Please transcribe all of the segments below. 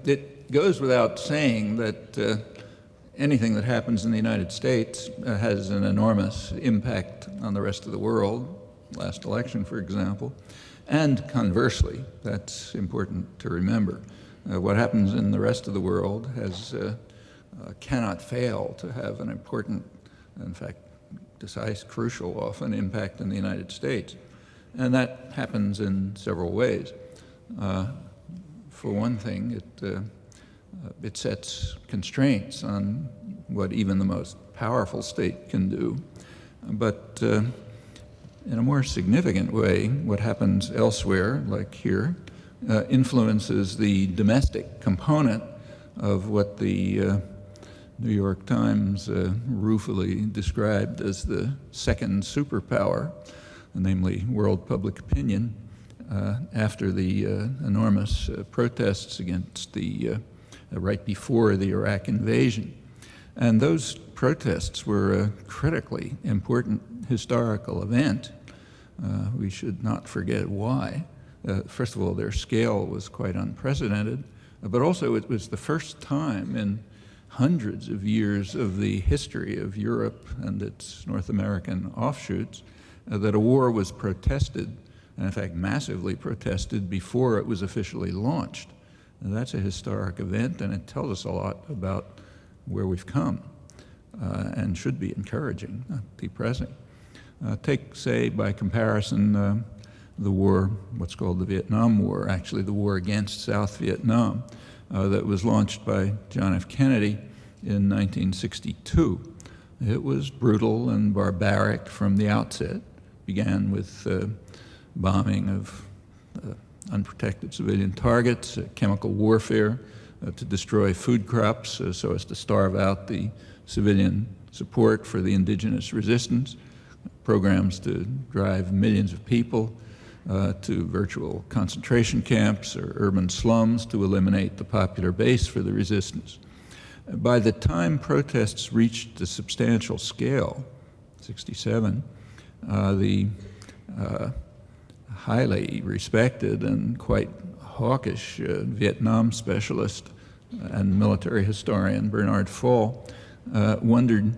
it goes without saying that anything that happens in the United States has an enormous impact on the rest of the world, last election, for example, and conversely, that's important to remember. What happens in the rest of the world cannot fail to have an important, in fact, decisive, crucial often, impact in the United States. And that happens in several ways. For one thing, it sets constraints on what even the most powerful state can do. But in a more significant way, what happens elsewhere, like here, influences the domestic component of what the New York Times ruefully described as the second superpower, namely world public opinion, after the enormous protests against right before the Iraq invasion. And those protests were a critically important historical event. We should not forget why. First of all, their scale was quite unprecedented, but also it was the first time in hundreds of years of the history of Europe and its North American offshoots that a war was protested, and in fact massively protested, before it was officially launched. And that's a historic event, and it tells us a lot about where we've come, and should be encouraging, not depressing. Take, say, by comparison, the war, what's called the Vietnam War, actually the war against South Vietnam, that was launched by John F. Kennedy in 1962. It was brutal and barbaric from the outset. Began with bombing of unprotected civilian targets, chemical warfare to destroy food crops so as to starve out the civilian support for the indigenous resistance, programs to drive millions of people to virtual concentration camps or urban slums to eliminate the popular base for the resistance. By the time protests reached a substantial scale, 1967, the highly respected and quite hawkish Vietnam specialist and military historian Bernard Fall wondered,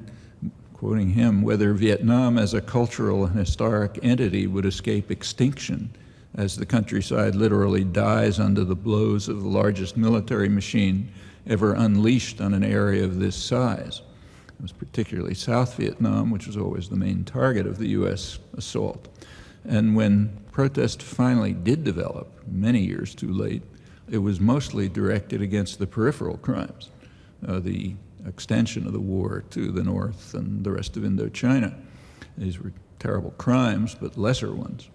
quoting him, whether Vietnam as a cultural and historic entity would escape extinction as the countryside literally dies under the blows of the largest military machine ever unleashed on an area of this size. It was particularly South Vietnam, which was always the main target of the U.S. assault. And when protest finally did develop, many years too late, it was mostly directed against the peripheral crimes, the extension of the war to the north and the rest of Indochina. These were terrible crimes, but lesser ones.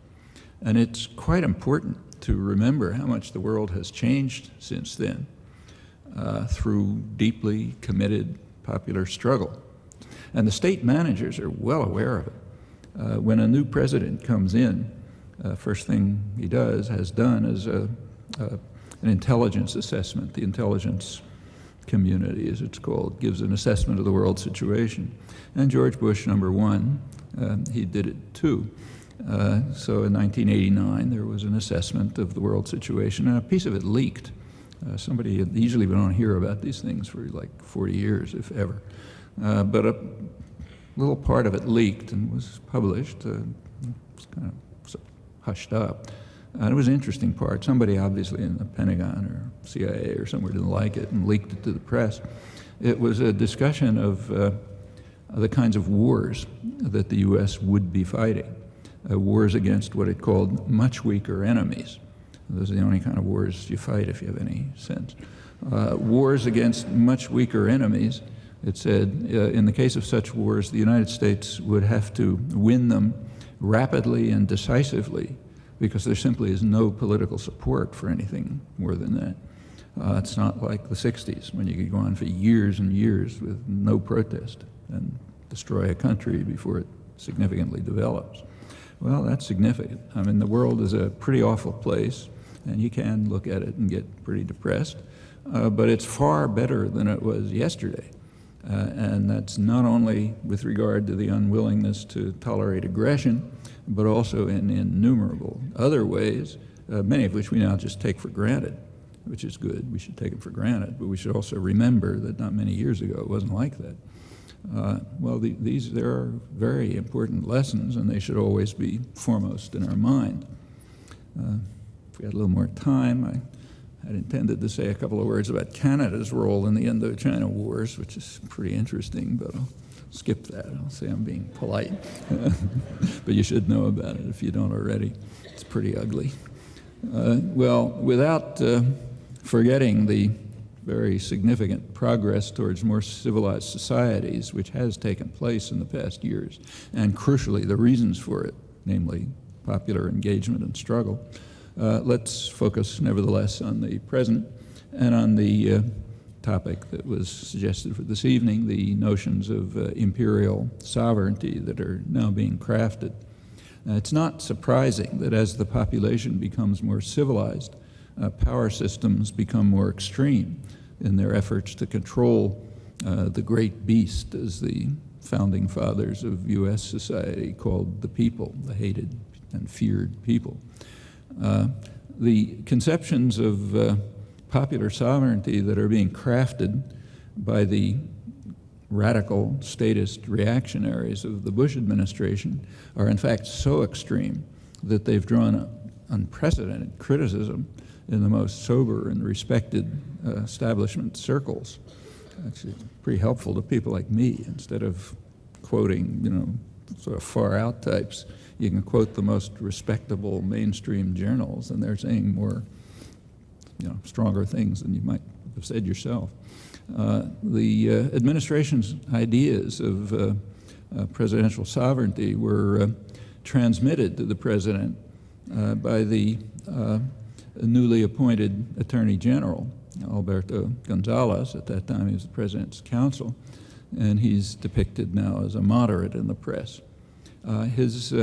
And it's quite important to remember how much the world has changed since then through deeply committed popular struggle. And the state managers are well aware of it. When a new president comes in, first thing he has done is an intelligence assessment. The intelligence community, as it's called, gives an assessment of the world situation. And George Bush, #1, he did it too. So in 1989, there was an assessment of the world situation, and a piece of it leaked. Usually we don't hear about these things for like 40 years, if ever. But a little part of it leaked and was published. It was kind of hushed up. And it was an interesting part. Somebody obviously in the Pentagon or CIA or somewhere didn't like it and leaked it to the press. It was a discussion of the kinds of wars that the U.S. would be fighting, wars against what it called much weaker enemies. Those are the only kind of wars you fight, if you have any sense. Wars against much weaker enemies, it said, in the case of such wars, the United States would have to win them rapidly and decisively, because there simply is no political support for anything more than that. It's not like the 60s, when you could go on for years and years with no protest and destroy a country before it significantly develops. Well, that's significant. I mean, the world is a pretty awful place, and you can look at it and get pretty depressed, but it's far better than it was yesterday. And that's not only with regard to the unwillingness to tolerate aggression, but also in innumerable other ways, many of which we now just take for granted. which is good. We should take them for granted, but we should also remember that not many years ago it wasn't like that. There are very important lessons, and they should always be foremost in our mind. If we had a little more time, I had intended to say a couple of words about Canada's role in the Indochina Wars, which is pretty interesting, but I'll skip that. I'll say I'm being polite. But you should know about it if you don't already. It's pretty ugly. Without forgetting the very significant progress towards more civilized societies, which has taken place in the past years, and crucially the reasons for it, namely popular engagement and struggle, let's focus nevertheless on the present and on the topic that was suggested for this evening, the notions of imperial sovereignty that are now being crafted. It's not surprising that as the population becomes more civilized, power systems become more extreme in their efforts to control the great beast, as the founding fathers of U.S. society called the people, the hated and feared people. The conceptions of popular sovereignty that are being crafted by the radical statist reactionaries of the Bush administration are in fact so extreme that they've drawn unprecedented criticism in the most sober and respected establishment circles. Actually, pretty helpful to people like me. Instead of quoting, sort of far out types, you can quote the most respectable mainstream journals, and they're saying more, stronger things than you might have said yourself. The administration's ideas of presidential sovereignty were transmitted to the president by the newly appointed Attorney General, Alberto Gonzales. At that time, he was the president's counsel, and he's depicted now as a moderate in the press. His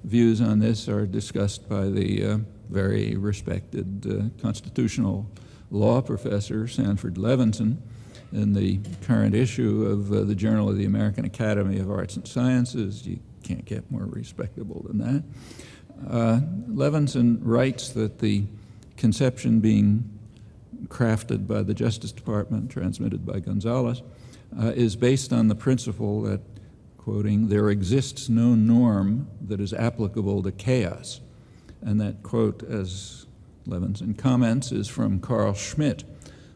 views on this are discussed by the very respected constitutional law professor, Sanford Levinson, in the current issue of the Journal of the American Academy of Arts and Sciences. You can't get more respectable than that. Levinson writes that the conception being crafted by the Justice Department, transmitted by Gonzales, is based on the principle that, quoting, there exists no norm that is applicable to chaos. And that quote, as Levinson comments, is from Carl Schmitt,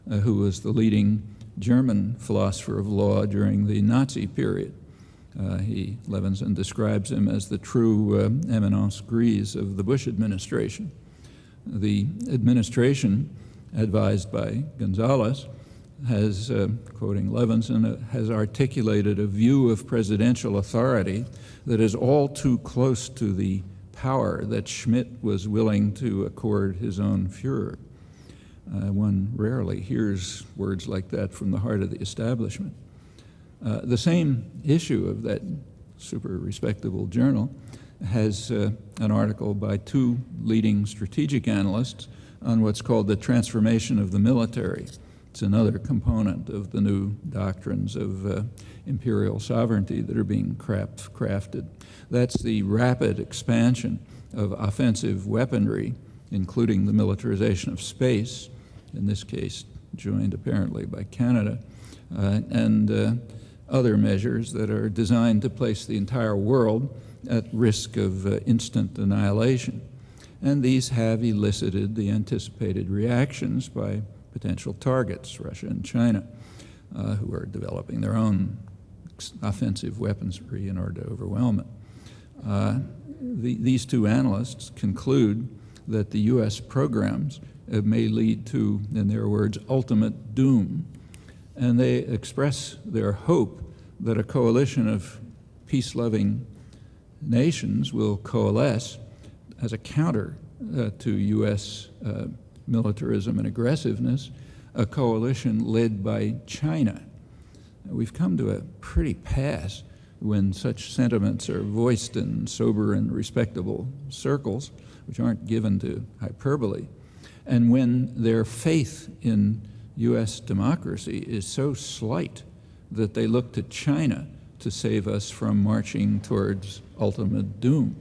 who was the leading German philosopher of law during the Nazi period. Levinson describes him as the true eminence grise of the Bush administration. The administration, advised by Gonzales, has, quoting Levinson, has articulated a view of presidential authority that is all too close to the power that Schmitt was willing to accord his own Führer. One rarely hears words like that from the heart of the establishment. The same issue of that super respectable journal has an article by two leading strategic analysts on what's called the transformation of the military. It's another component of the new doctrines of imperial sovereignty that are being crafted. That's the rapid expansion of offensive weaponry, including the militarization of space, in this case joined apparently by Canada, and other measures that are designed to place the entire world at risk of instant annihilation. And these have elicited the anticipated reactions by potential targets, Russia and China, who are developing their own offensive weaponry in order to overwhelm it. These two analysts conclude that the U.S. programs may lead to, in their words, ultimate doom. And they express their hope that a coalition of peace-loving nations will coalesce as a counter to U.S. militarism and aggressiveness, a coalition led by China. We've come to a pretty pass when such sentiments are voiced in sober and respectable circles, which aren't given to hyperbole, and when their faith in U.S. democracy is so slight that they look to China to save us from marching towards ultimate doom.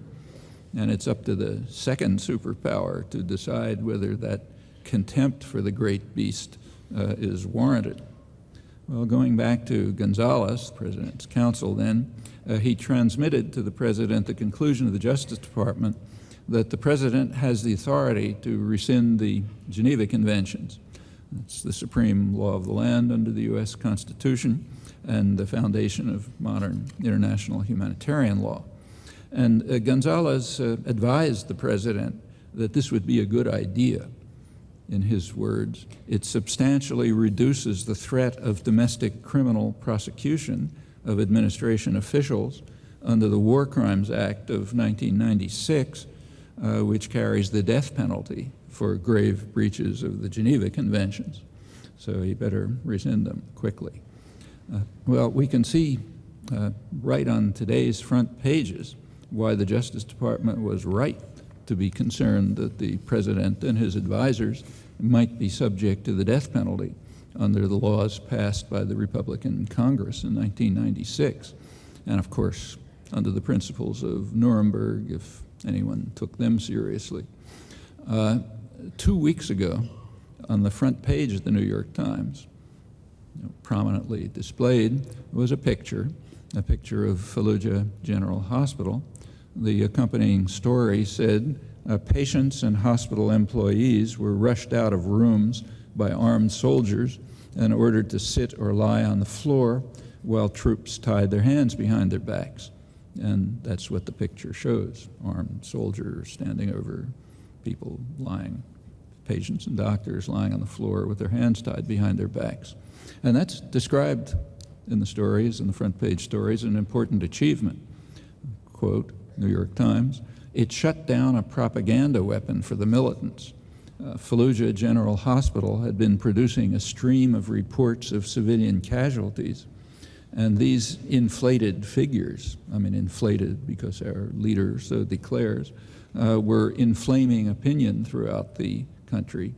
And it's up to the second superpower to decide whether that contempt for the great beast is warranted. Well, going back to Gonzales, the President's counsel then, he transmitted to the President the conclusion of the Justice Department that the President has the authority to rescind the Geneva Conventions. It's the supreme law of the land under the U.S. Constitution and the foundation of modern international humanitarian law. And Gonzales advised the President that this would be a good idea. In his words, it substantially reduces the threat of domestic criminal prosecution of administration officials under the War Crimes Act of 1996, which carries the death penalty for grave breaches of the Geneva Conventions. So he better rescind them quickly. Well, we can see right on today's front pages why the Justice Department was right to be concerned that the President and his advisors might be subject to the death penalty under the laws passed by the Republican Congress in 1996, and of course under the principles of Nuremberg, if anyone took them seriously. 2 weeks ago, on the front page of the New York Times, prominently displayed, was a picture of Fallujah General Hospital. The accompanying story said, patients and hospital employees were rushed out of rooms by armed soldiers and ordered to sit or lie on the floor while troops tied their hands behind their backs. And that's what the picture shows, armed soldiers standing over people lying, patients and doctors lying on the floor with their hands tied behind their backs. And that's described in the stories, in the front page stories, an important achievement. Quote, New York Times, it shut down a propaganda weapon for the militants. Fallujah General Hospital had been producing a stream of reports of civilian casualties, and these inflated figures, I mean inflated because our leader so declares, were inflaming opinion throughout the country.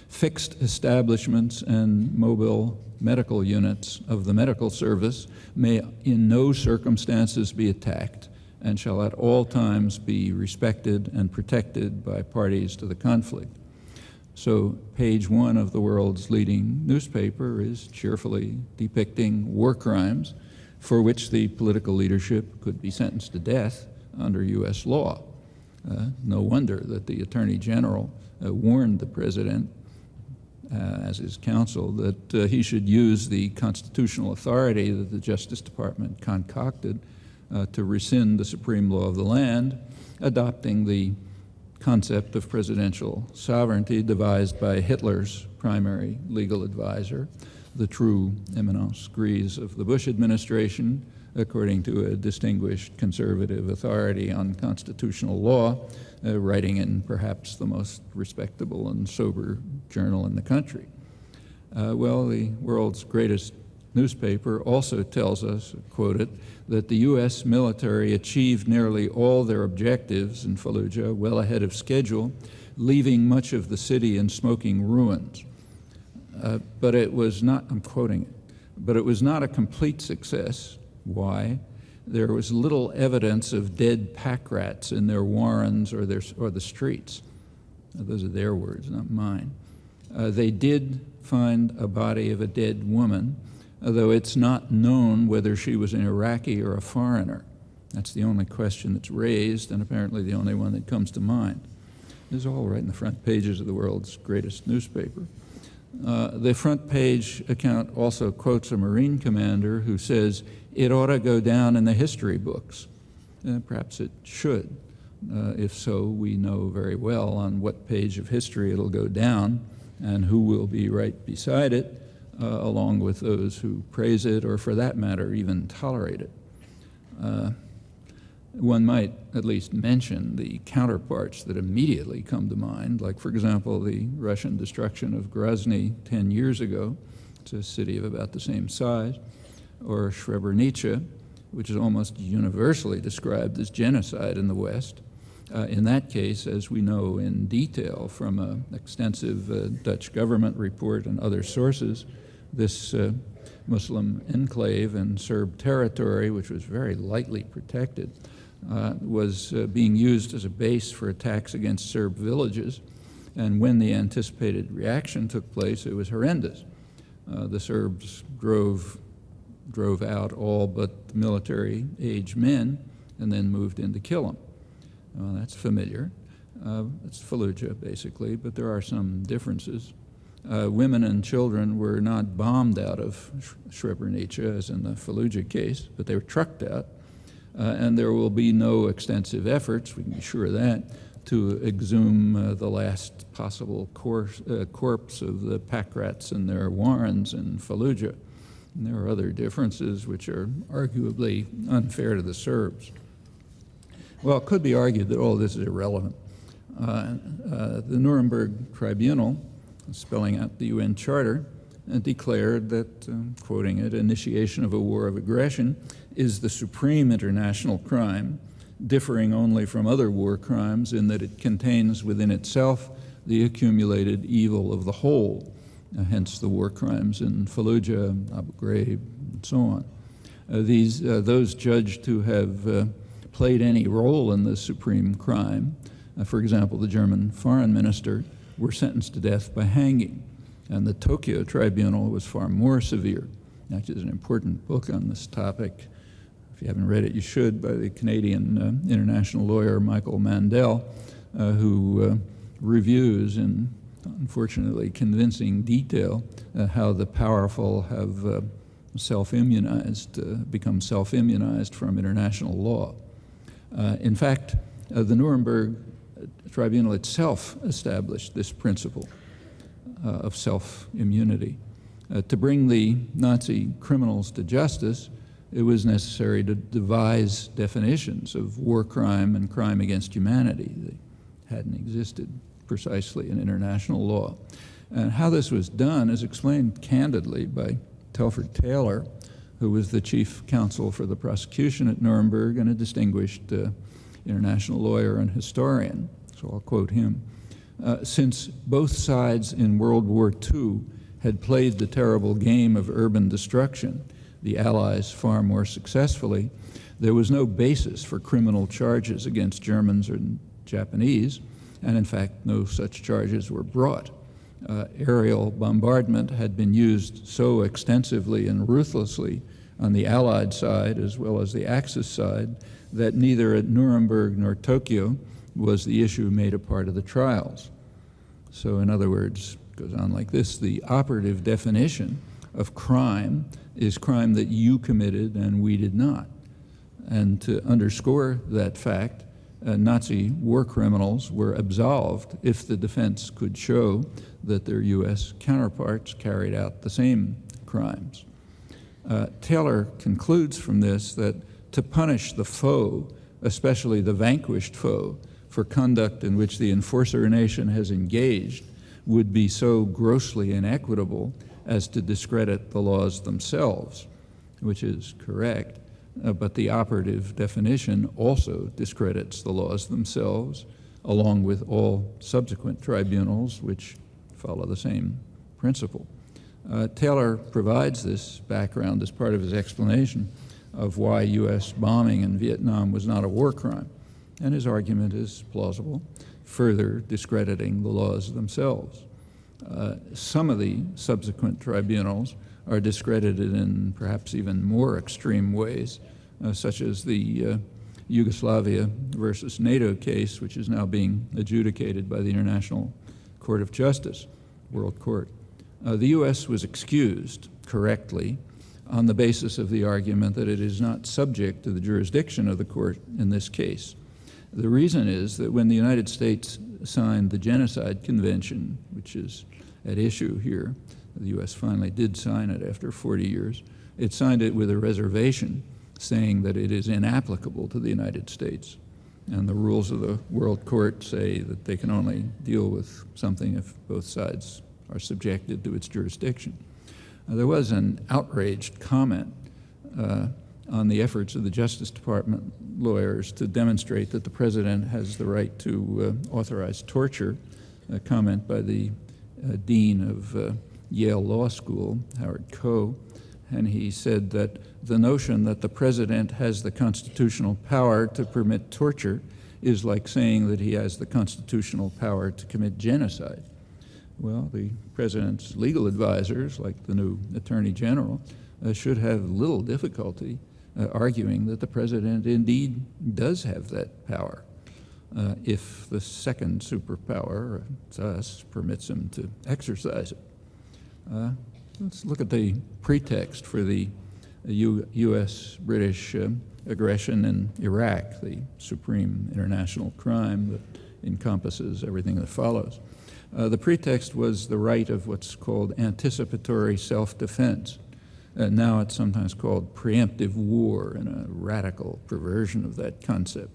Fixed establishments and mobile medical units of the medical service may in no circumstances be attacked and shall at all times be respected and protected by parties to the conflict. So page 1 of the world's leading newspaper is cheerfully depicting war crimes for which the political leadership could be sentenced to death under U.S. law. No wonder that the Attorney General warned the President as his counsel that he should use the constitutional authority that the Justice Department concocted to rescind the supreme law of the land, adopting the concept of presidential sovereignty devised by Hitler's primary legal advisor, the true eminence grise of the Bush administration, according to a distinguished conservative authority on constitutional law, writing in perhaps the most respectable and sober journal in the country. Well, the world's greatest newspaper also tells us, quoted, that the U.S. military achieved nearly all their objectives in Fallujah well ahead of schedule, leaving much of the city in smoking ruins. But it was not, I'm quoting it, but it was not a complete success. Why? There was little evidence of dead pack rats in their warrens or the streets. Those are their words, not mine. They did find a body of a dead woman, although it's not known whether she was an Iraqi or a foreigner. That's the only question that's raised, and apparently the only one that comes to mind. This is all right in the front pages of the world's greatest newspaper. The front page account also quotes a Marine commander who says, it ought to go down in the history books. Perhaps it should. If so, we know very well on what page of history it'll go down and who will be right beside it, along with those who praise it or, for that matter, even tolerate it. One might at least mention the counterparts that immediately come to mind, like, for example, the Russian destruction of Grozny 10 years ago. It's a city of about the same size. Or Srebrenica, which is almost universally described as genocide in the West. In that case, as we know in detail from an extensive Dutch government report and other sources, this Muslim enclave in Serb territory, which was very lightly protected, was being used as a base for attacks against Serb villages. And when the anticipated reaction took place, it was horrendous. The Serbs drove out all but military-age men and then moved in to kill them. Well, that's familiar. It's Fallujah, basically, but there are some differences. Women and children were not bombed out of Srebrenica, as in the Fallujah case, but they were trucked out. And there will be no extensive efforts, we can be sure of that, to exhume the last possible corpse of the pack rats in their warrens in Fallujah. And there are other differences which are arguably unfair to the Serbs. Well, it could be argued that all this is irrelevant. The Nuremberg Tribunal, spelling out the UN Charter, declared that, quoting it, initiation of a war of aggression is the supreme international crime, differing only from other war crimes in that it contains within itself the accumulated evil of the whole, hence the war crimes in Fallujah, Abu Ghraib, and so on. Those judged to have played any role in the supreme crime, for example, the German foreign minister, were sentenced to death by hanging. And the Tokyo Tribunal was far more severe. Actually, there's an important book on this topic. If you haven't read it, you should, by the Canadian international lawyer Michael Mandel, who reviews in, unfortunately, convincing detail how the powerful have become self-immunized from international law. In fact, the Nuremberg Tribunal itself established this principle of self-immunity. To bring the Nazi criminals to justice, it was necessary to devise definitions of war crime and crime against humanity. They hadn't existed precisely in international law. And how this was done is explained candidly by Telford Taylor, who was the chief counsel for the prosecution at Nuremberg and a distinguished international lawyer and historian. So I'll quote him. Since both sides in World War II had played the terrible game of urban destruction, the Allies far more successfully, there was no basis for criminal charges against Germans or Japanese, and in fact, no such charges were brought. Aerial bombardment had been used so extensively and ruthlessly on the Allied side as well as the Axis side that neither at Nuremberg nor Tokyo was the issue made a part of the trials. So in other words, it goes on like this, the operative definition of crime is crime that you committed and we did not. And to underscore that fact, Nazi war criminals were absolved if the defense could show that their U.S. counterparts carried out the same crimes. Taylor concludes from this that to punish the foe, especially the vanquished foe, for conduct in which the enforcer nation has engaged would be so grossly inequitable as to discredit the laws themselves, which is correct. But the operative definition also discredits the laws themselves, along with all subsequent tribunals which follow the same principle. Taylor provides this background as part of his explanation of why U.S. bombing in Vietnam was not a war crime, and his argument is plausible, further discrediting the laws themselves. Some of the subsequent tribunals are discredited in perhaps even more extreme ways, such as the Yugoslavia versus NATO case, which is now being adjudicated by the International Court of Justice, World Court. The U.S. was excused correctly on the basis of the argument that it is not subject to the jurisdiction of the court in this case. The reason is that when the United States signed the Genocide Convention, which is at issue here, the U.S. finally did sign it after 40 years, it signed it with a reservation saying that it is inapplicable to the United States. And the rules of the World Court say that they can only deal with something if both sides are subjected to its jurisdiction. There was an outraged comment on the efforts of the Justice Department lawyers to demonstrate that the president has the right to authorize torture, a comment by the dean of Yale Law School, Howard Koh, and he said that the notion that the president has the constitutional power to permit torture is like saying that he has the constitutional power to commit genocide. Well, the president's legal advisors, like the new attorney general, should have little difficulty arguing that the president indeed does have that power if the second superpower, it's us, permits him to exercise it. Let's look at the pretext for the U.S.-British aggression in Iraq, the supreme international crime that encompasses everything that follows. The pretext was the right of what's called anticipatory self-defense. Now it's sometimes called preemptive war, in a radical perversion of that concept.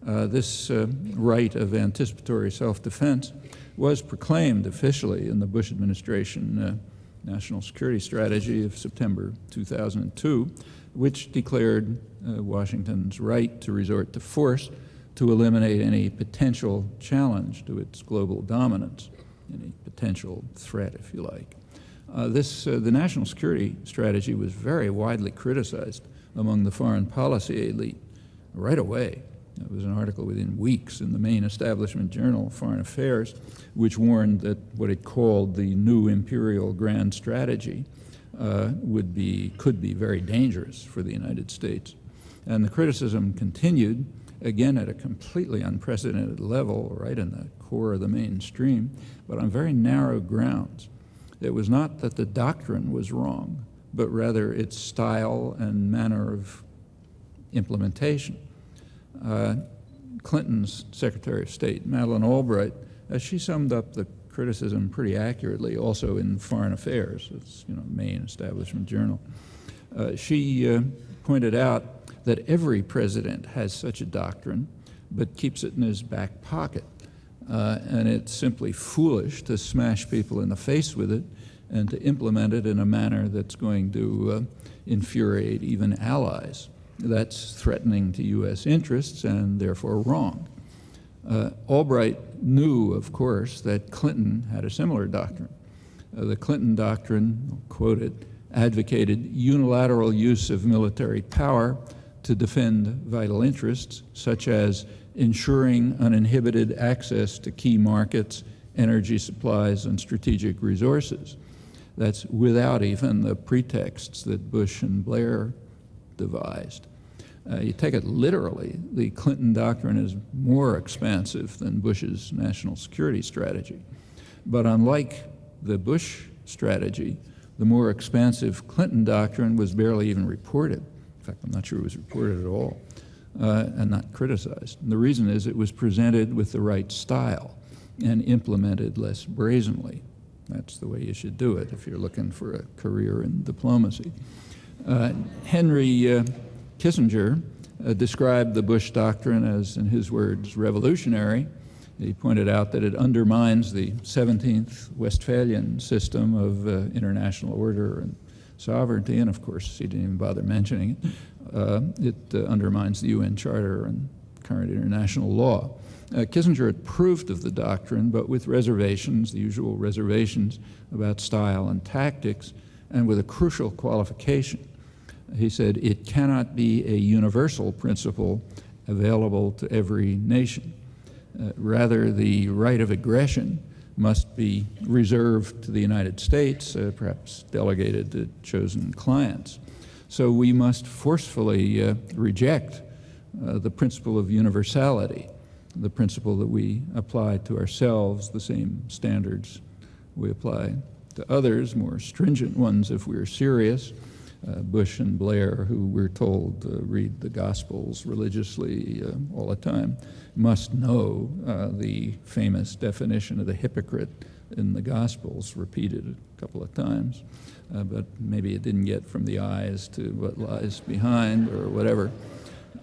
This right of anticipatory self-defense was proclaimed officially in the Bush administration National Security Strategy of September 2002, which declared Washington's right to resort to force to eliminate any potential challenge to its global dominance, any potential threat, if you like. The National Security Strategy was very widely criticized among the foreign policy elite right away. It was an article within weeks in the main establishment journal, Foreign Affairs, which warned that what it called the new Imperial grand strategy could be very dangerous for the United States. And the criticism continued, again at a completely unprecedented level, right in the core of the mainstream, but on very narrow grounds. It was not that the doctrine was wrong, but rather its style and manner of implementation. Clinton's Secretary of State, Madeleine Albright, she summed up the criticism pretty accurately, also in Foreign Affairs, it's main establishment journal. She pointed out that every president has such a doctrine, but keeps it in his back pocket. And it's simply foolish to smash people in the face with it and to implement it in a manner that's going to infuriate even allies. That's threatening to U.S. interests and therefore wrong. Albright knew, of course, that Clinton had a similar doctrine. The Clinton doctrine, I'll quote it, advocated unilateral use of military power to defend vital interests, such as ensuring uninhibited access to key markets, energy supplies, and strategic resources. That's without even the pretexts that Bush and Blair devised. You take it literally, the Clinton doctrine is more expansive than Bush's national security strategy. But unlike the Bush strategy, the more expansive Clinton doctrine was barely even reported. In fact, I'm not sure it was reported at all, and not criticized. And the reason is it was presented with the right style and implemented less brazenly. That's the way you should do it if you're looking for a career in diplomacy. Henry Kissinger described the Bush doctrine as, in his words, revolutionary. He pointed out that it undermines the 17th Westphalian system of international order and sovereignty, and of course he didn't even bother mentioning it. It undermines the UN Charter and current international law. Kissinger approved of the doctrine, but with reservations, the usual reservations about style and tactics, and with a crucial qualification. He said, it cannot be a universal principle available to every nation. Rather, the right of aggression must be reserved to the United States, perhaps delegated to chosen clients. So we must forcefully reject the principle of universality, the principle that we apply to ourselves, the same standards we apply to others, more stringent ones if we're serious. Bush and Blair, who we're told read the Gospels religiously all the time, must know the famous definition of the hypocrite in the Gospels, repeated a couple of times, but maybe it didn't get from the eyes to what lies behind or whatever.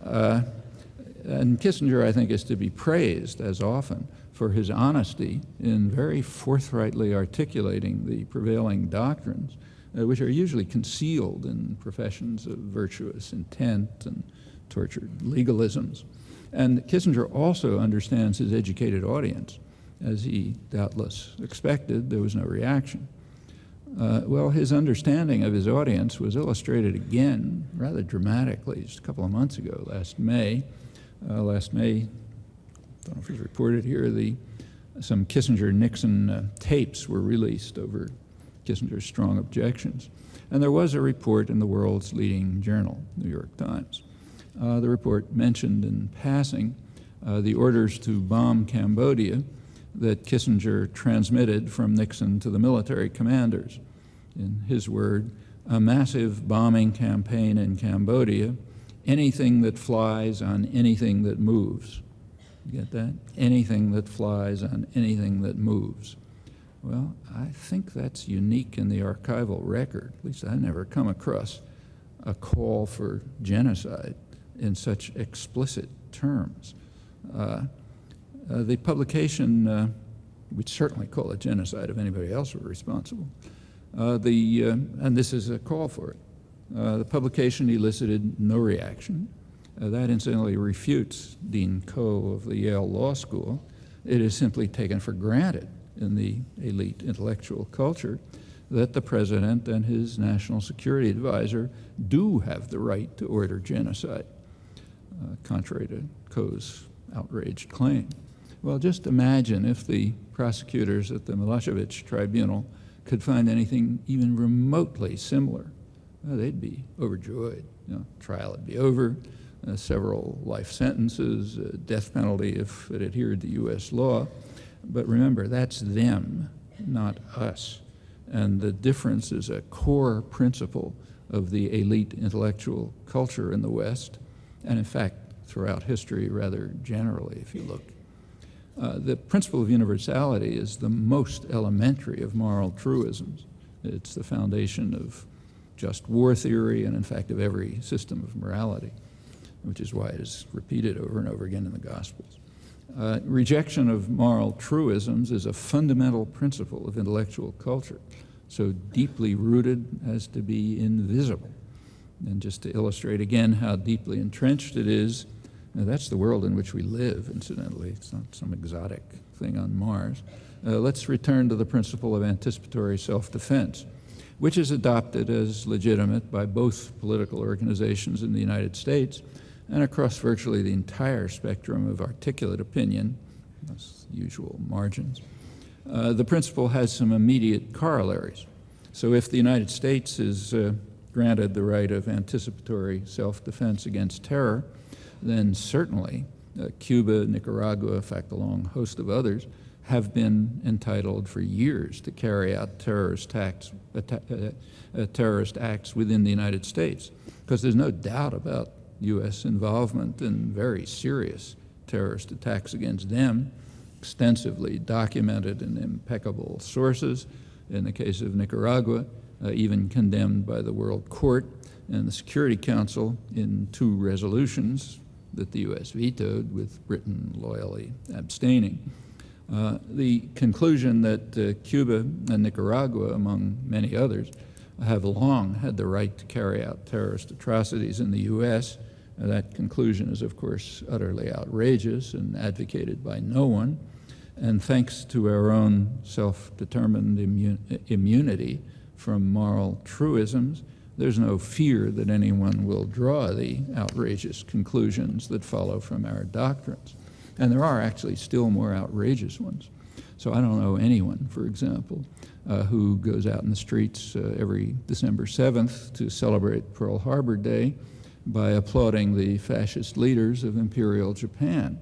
And Kissinger, I think, is to be praised, as often, for his honesty in very forthrightly articulating the prevailing doctrines, which are usually concealed in professions of virtuous intent and tortured legalisms. And Kissinger also understands his educated audience. As he doubtless expected, there was no reaction. Well, his understanding of his audience was illustrated again rather dramatically just a couple of months ago, last May don't know if it's reported here, some Kissinger-Nixon tapes were released over Kissinger's strong objections. And there was a report in the world's leading journal, New York Times. The report mentioned in passing the orders to bomb Cambodia that Kissinger transmitted from Nixon to the military commanders. In his word, a massive bombing campaign in Cambodia, anything that flies on anything that moves. You get that? Anything that flies on anything that moves. Well, I think that's unique in the archival record. At least I never come across a call for genocide in such explicit terms. The publication, we'd certainly call it genocide if anybody else were responsible. And this is a call for it. The publication elicited no reaction. That incidentally refutes Dean Coe of the Yale Law School. It is simply taken for granted in the elite intellectual culture that the president and his national security advisor do have the right to order genocide, contrary to Coe's outraged claim. Well, just imagine if the prosecutors at the Milosevic tribunal could find anything even remotely similar. Well, they'd be overjoyed. Trial would be over, several life sentences, death penalty if it adhered to U.S. law. But remember, that's them, not us. And the difference is a core principle of the elite intellectual culture in the West, and in fact, throughout history rather generally, if you look. The principle of universality is the most elementary of moral truisms. It's the foundation of just war theory and, in fact, of every system of morality, which is why it is repeated over and over again in the Gospels. Rejection of moral truisms is a fundamental principle of intellectual culture, so deeply rooted as to be invisible. And just to illustrate again how deeply entrenched it is, that's the world in which we live, incidentally. It's not some exotic thing on Mars. Let's return to the principle of anticipatory self-defense, which is adopted as legitimate by both political organizations in the United States and across virtually the entire spectrum of articulate opinion, that's usual margins. The principle has some immediate corollaries. So if the United States is granted the right of anticipatory self-defense against terror, then certainly Cuba, Nicaragua, in fact, a long host of others, have been entitled for years to carry out terrorist acts within the United States, because there's no doubt about U.S. involvement in very serious terrorist attacks against them, extensively documented in impeccable sources. In the case of Nicaragua, even condemned by the World Court and the Security Council in 2 resolutions that the U.S. vetoed, with Britain loyally abstaining. The conclusion that Cuba and Nicaragua, among many others, have long had the right to carry out terrorist atrocities in the U.S., that conclusion is, of course, utterly outrageous and advocated by no one. And thanks to our own self-determined immunity from moral truisms, there's no fear that anyone will draw the outrageous conclusions that follow from our doctrines. And there are actually still more outrageous ones. So I don't know anyone, for example, who goes out in the streets every December 7th to celebrate Pearl Harbor Day by applauding the fascist leaders of Imperial Japan.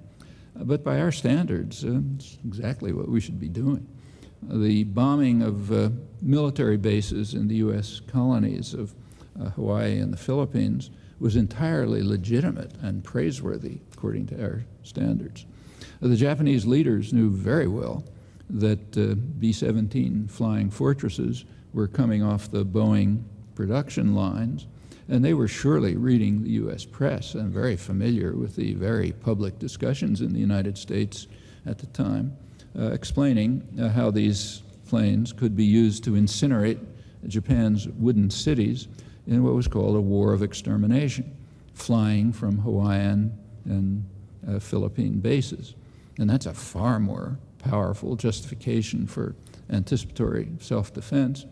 But by our standards, it's exactly what we should be doing. The bombing of military bases in the U.S. colonies of Hawaii and the Philippines was entirely legitimate and praiseworthy, according to our standards. The Japanese leaders knew very well that B-17 flying fortresses were coming off the Boeing production lines, and they were surely reading the U.S. press and very familiar with the very public discussions in the United States at the time, explaining how these planes could be used to incinerate Japan's wooden cities in what was called a war of extermination, flying from Hawaiian and Philippine bases. And that's a far more powerful justification for anticipatory self-defense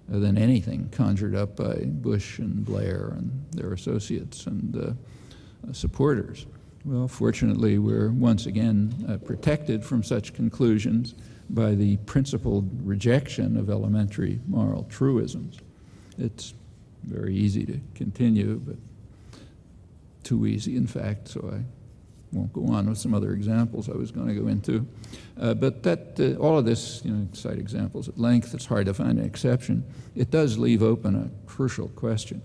than anything conjured up by Bush and Blair and their associates and supporters. Well, fortunately, we're once again protected from such conclusions by the principled rejection of elementary moral truisms. It's very easy to continue, but too easy, in fact, so I won't go on with some other examples I was going to go into. But all of this, cite examples at length. It's hard to find an exception. It does leave open a crucial question.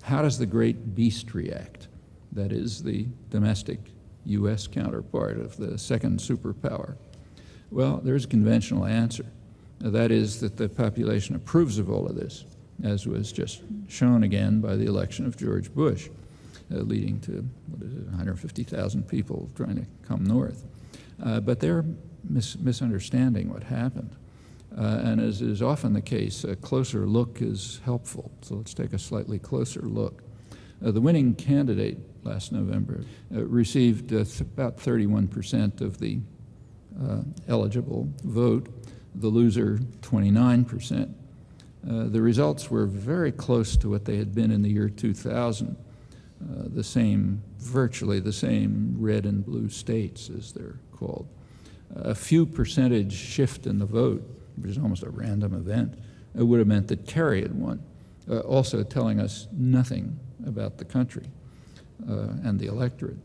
How does the great beast react? That is the domestic U.S. counterpart of the second superpower. Well, there's a conventional answer. That is that the population approves of all of this, as was just shown again by the election of George Bush, leading to 150,000 people trying to come north. But they're misunderstanding what happened. And as is often the case, a closer look is helpful. So let's take a slightly closer look. The winning candidate last November received about 31% of the eligible vote, the loser 29%. The results were very close to what they had been in the year 2000, virtually the same red and blue states, as they're called. A few percentage shift in the vote, which is almost a random event, would have meant that Kerry had won, also telling us nothing about the country and the electorate.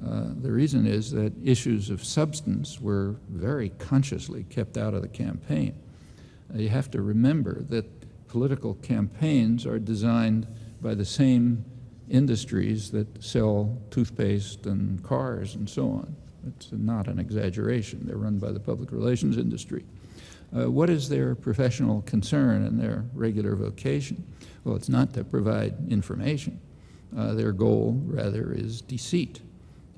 The reason is that issues of substance were very consciously kept out of the campaign. You have to remember that political campaigns are designed by the same industries that sell toothpaste and cars and so on. It's not an exaggeration. They're run by the public relations industry. What is their professional concern and their regular vocation? Well, it's not to provide information. Their goal, rather, is deceit.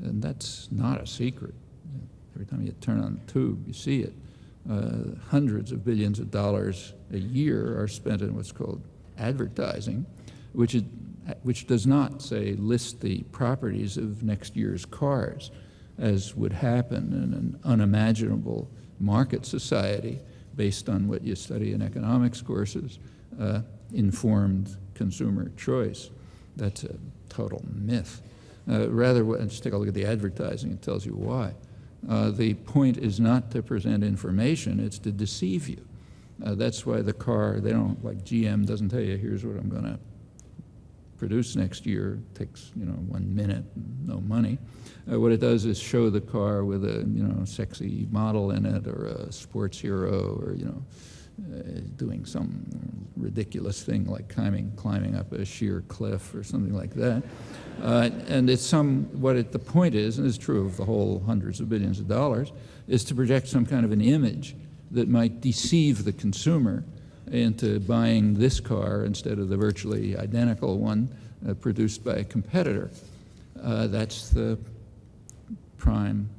And that's not a secret. Every time you turn on the tube, you see it. Hundreds of billions of dollars a year are spent in what's called advertising, which does not, say, list the properties of next year's cars, as would happen in an unimaginable market society based on what you study in economics courses, informed consumer choice. That's a total myth. Just take a look at the advertising. It tells you why. The point is not to present information, it's to deceive you. That's why the car, they don't, like GM doesn't tell you, here's what I'm going to produce next year. It takes, 1 minute, no money. What it does is show the car with a, sexy model in it, or a sports hero, or, doing some ridiculous thing like climbing up a sheer cliff or something like that. And it's the point is, and it's true of the whole hundreds of billions of dollars, is to project some kind of an image that might deceive the consumer into buying this car instead of the virtually identical one produced by a competitor. That's the prime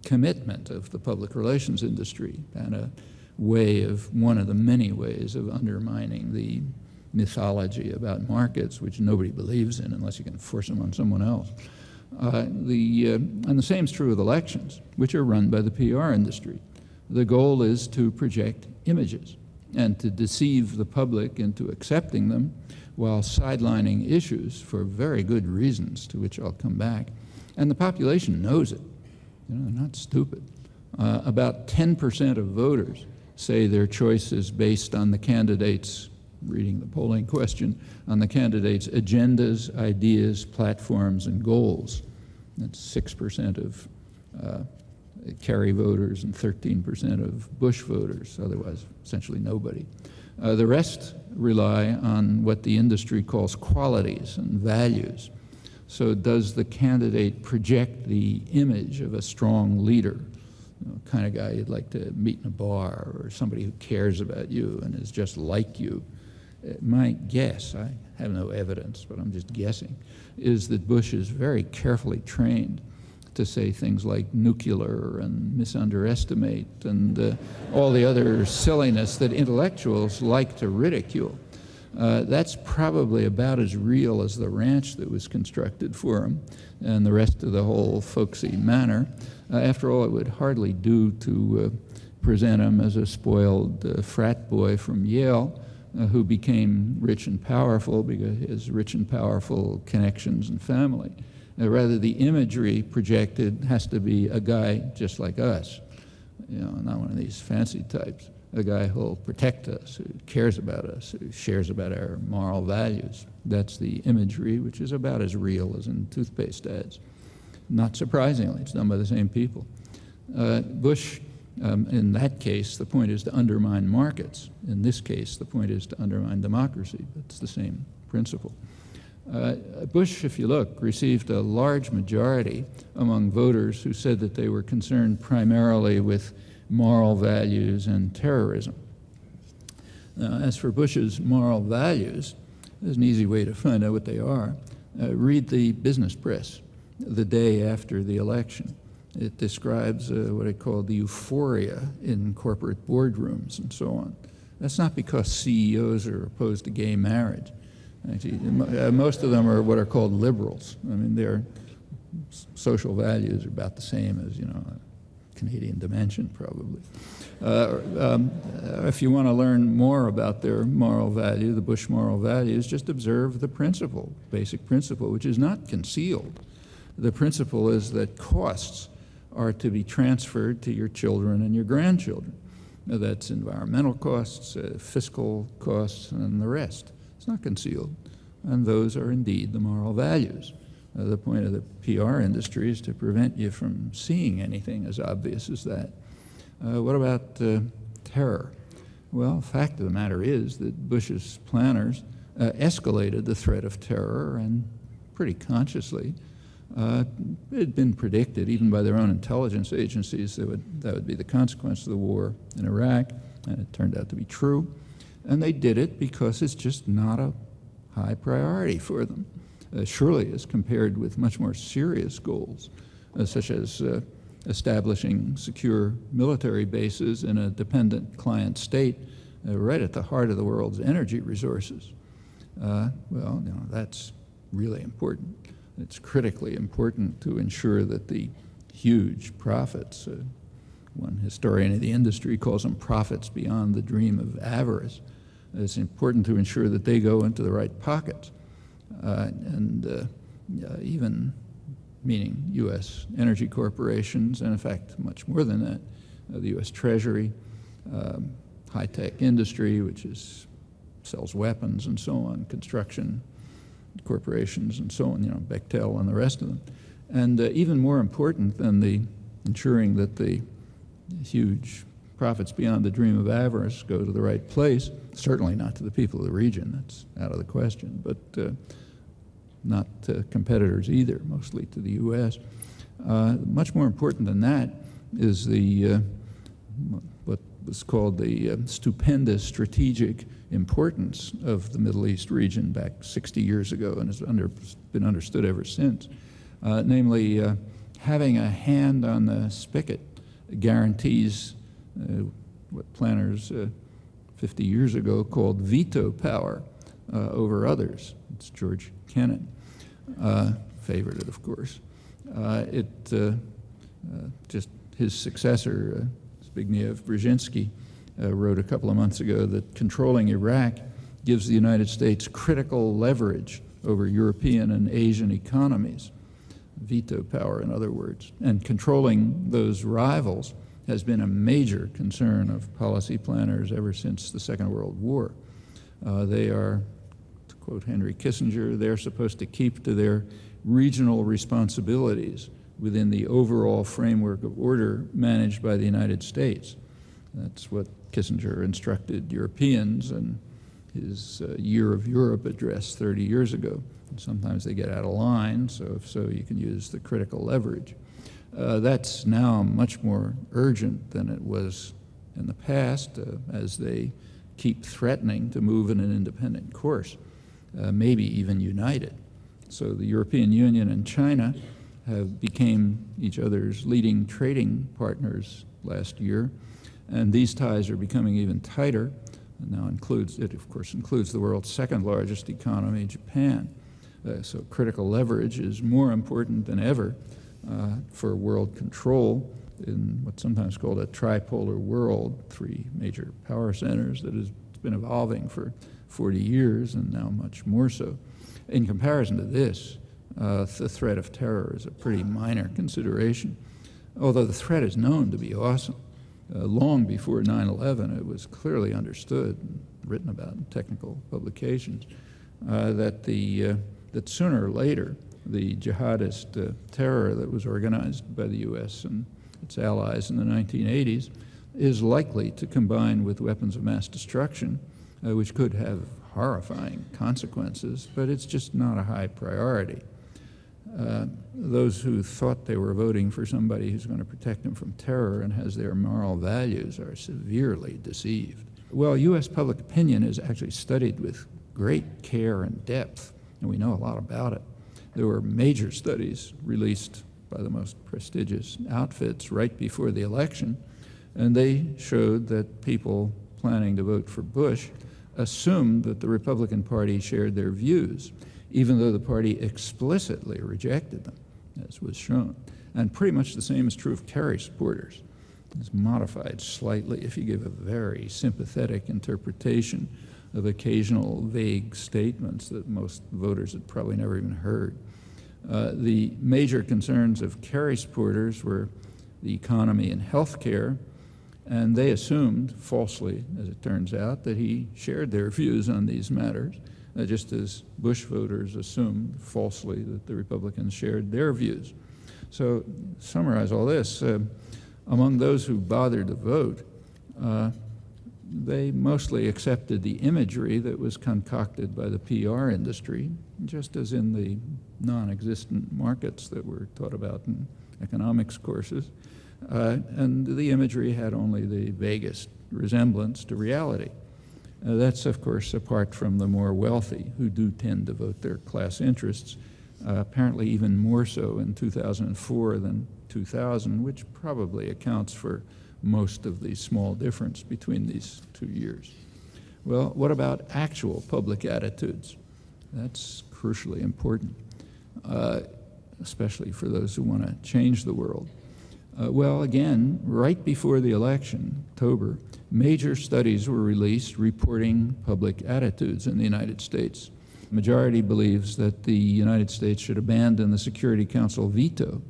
commitment of the public relations industry, and one of the many ways of undermining the mythology about markets, which nobody believes in unless you can force them on someone else. And the same is true with elections, which are run by the PR industry. The goal is to project images and to deceive the public into accepting them while sidelining issues for very good reasons, to which I'll come back. And the population knows it. They're not stupid. About 10% of voters say their choice is based on the candidates, reading the polling question, on the candidates' agendas, ideas, platforms, and goals. That's 6% of Kerry voters and 13% of Bush voters, otherwise essentially nobody. The rest rely on what the industry calls qualities and values. So does the candidate project the image of a strong leader, kind of guy you'd like to meet in a bar, or somebody who cares about you and is just like you? My guess, I have no evidence, but I'm just guessing, is that Bush is very carefully trained to say things like nuclear and misunderestimate and all the other silliness that intellectuals like to ridicule. That's probably about as real as the ranch that was constructed for him and the rest of the whole folksy manner. After all, it would hardly do to present him as a spoiled frat boy from Yale who became rich and powerful because he has rich and powerful connections and family. Rather, the imagery projected has to be a guy just like us, not one of these fancy types, a guy who'll protect us, who cares about us, who shares about our moral values. That's the imagery, which is about as real as in toothpaste ads. Not surprisingly, it's done by the same people. Bush, in that case, the point is to undermine markets. In this case, the point is to undermine democracy. It's the same principle. Bush, if you look, received a large majority among voters who said that they were concerned primarily with moral values and terrorism. Now, as for Bush's moral values, there's an easy way to find out what they are. Read the business press the day after the election. It describes what I call the euphoria in corporate boardrooms and so on. That's not because CEOs are opposed to gay marriage. Actually, most of them are what are called liberals. I mean, their social values are about the same as, a Canadian dimension, probably. If you want to learn more about their moral value, the Bush moral values, just observe the principle, basic principle, which is not concealed. The principle is that costs are to be transferred to your children and your grandchildren. Now, that's environmental costs, fiscal costs, and the rest. It's not concealed, and those are indeed the moral values. The point of the PR industry is to prevent you from seeing anything as obvious as that. What about terror? Well, the fact of the matter is that Bush's planners escalated the threat of terror, and pretty consciously. It had been predicted, even by their own intelligence agencies, that would be the consequence of the war in Iraq, and it turned out to be true. And they did it because it's just not a high priority for them, surely as compared with much more serious goals, such as establishing secure military bases in a dependent client state right at the heart of the world's energy resources. That's really important. It's critically important to ensure that the huge profits, one historian of the industry calls them profits beyond the dream of avarice. It's important to ensure that they go into the right pockets, even meaning U.S. energy corporations, and in fact, much more than that, the U.S. Treasury, high-tech industry, which sells weapons and so on, construction corporations and so on, Bechtel and the rest of them. And even more important than the ensuring that the huge profits beyond the dream of avarice go to the right place, certainly not to the people of the region, that's out of the question, but not to competitors either, mostly to the U.S. Much more important than that is what was called the stupendous strategic importance of the Middle East region back 60 years ago, and has been understood ever since. Namely, having a hand on the spigot guarantees what planners 50 years ago called veto power over others. It's George Kennan, favored it, of course. Just his successor, Zbigniew Brzezinski, wrote a couple of months ago that controlling Iraq gives the United States critical leverage over European and Asian economies, veto power, in other words. And controlling those rivals has been a major concern of policy planners ever since the Second World War. They are, to quote Henry Kissinger, they're supposed to keep to their regional responsibilities within the overall framework of order managed by the United States. That's what Kissinger instructed Europeans in his Year of Europe address 30 years ago. And sometimes they get out of line, so if so, you can use the critical leverage. That's now much more urgent than it was in the past, as they keep threatening to move in an independent course, maybe even united. So the European Union and China have became each other's leading trading partners last year, and these ties are becoming even tighter. It now includes the world's second largest economy, Japan. So critical leverage is more important than ever for world control in what's sometimes called a tripolar world, three major power centers that has been evolving for 40 years and now much more so. In comparison to this, The threat of terror is a pretty minor consideration, although the threat is known to be awesome. Long before 9/11, it was clearly understood and written about in technical publications that sooner or later the jihadist terror that was organized by the U.S. and its allies in the 1980s is likely to combine with weapons of mass destruction, which could have horrifying consequences, but it's just not a high priority. Those who thought they were voting for somebody who's going to protect them from terror and has their moral values are severely deceived. Well, U.S. public opinion is actually studied with great care and depth, and we know a lot about it. There were major studies released by the most prestigious outfits right before the election, and they showed that people planning to vote for Bush assumed that the Republican Party shared their views, even though the party explicitly rejected them, as was shown. And pretty much the same is true of Kerry supporters. It's modified slightly if you give a very sympathetic interpretation of occasional vague statements that most voters had probably never even heard. The major concerns of Kerry supporters were the economy and health care, and they assumed, falsely as it turns out, that he shared their views on these matters, just as Bush voters assumed, falsely, that the Republicans shared their views. So, to summarize all this, among those who bothered to vote, they mostly accepted the imagery that was concocted by the PR industry, just as in the non-existent markets that were taught about in economics courses. And the imagery had only the vaguest resemblance to reality. That's, of course, apart from the more wealthy, who do tend to vote their class interests, apparently even more so in 2004 than 2000, which probably accounts for most of the small difference between these 2 years. Well, what about actual public attitudes? That's crucially important, especially for those who want to change the world. Well, again, right before the election, October, major studies were released reporting public attitudes in the United States. The majority believes that the United States should abandon the Security Council veto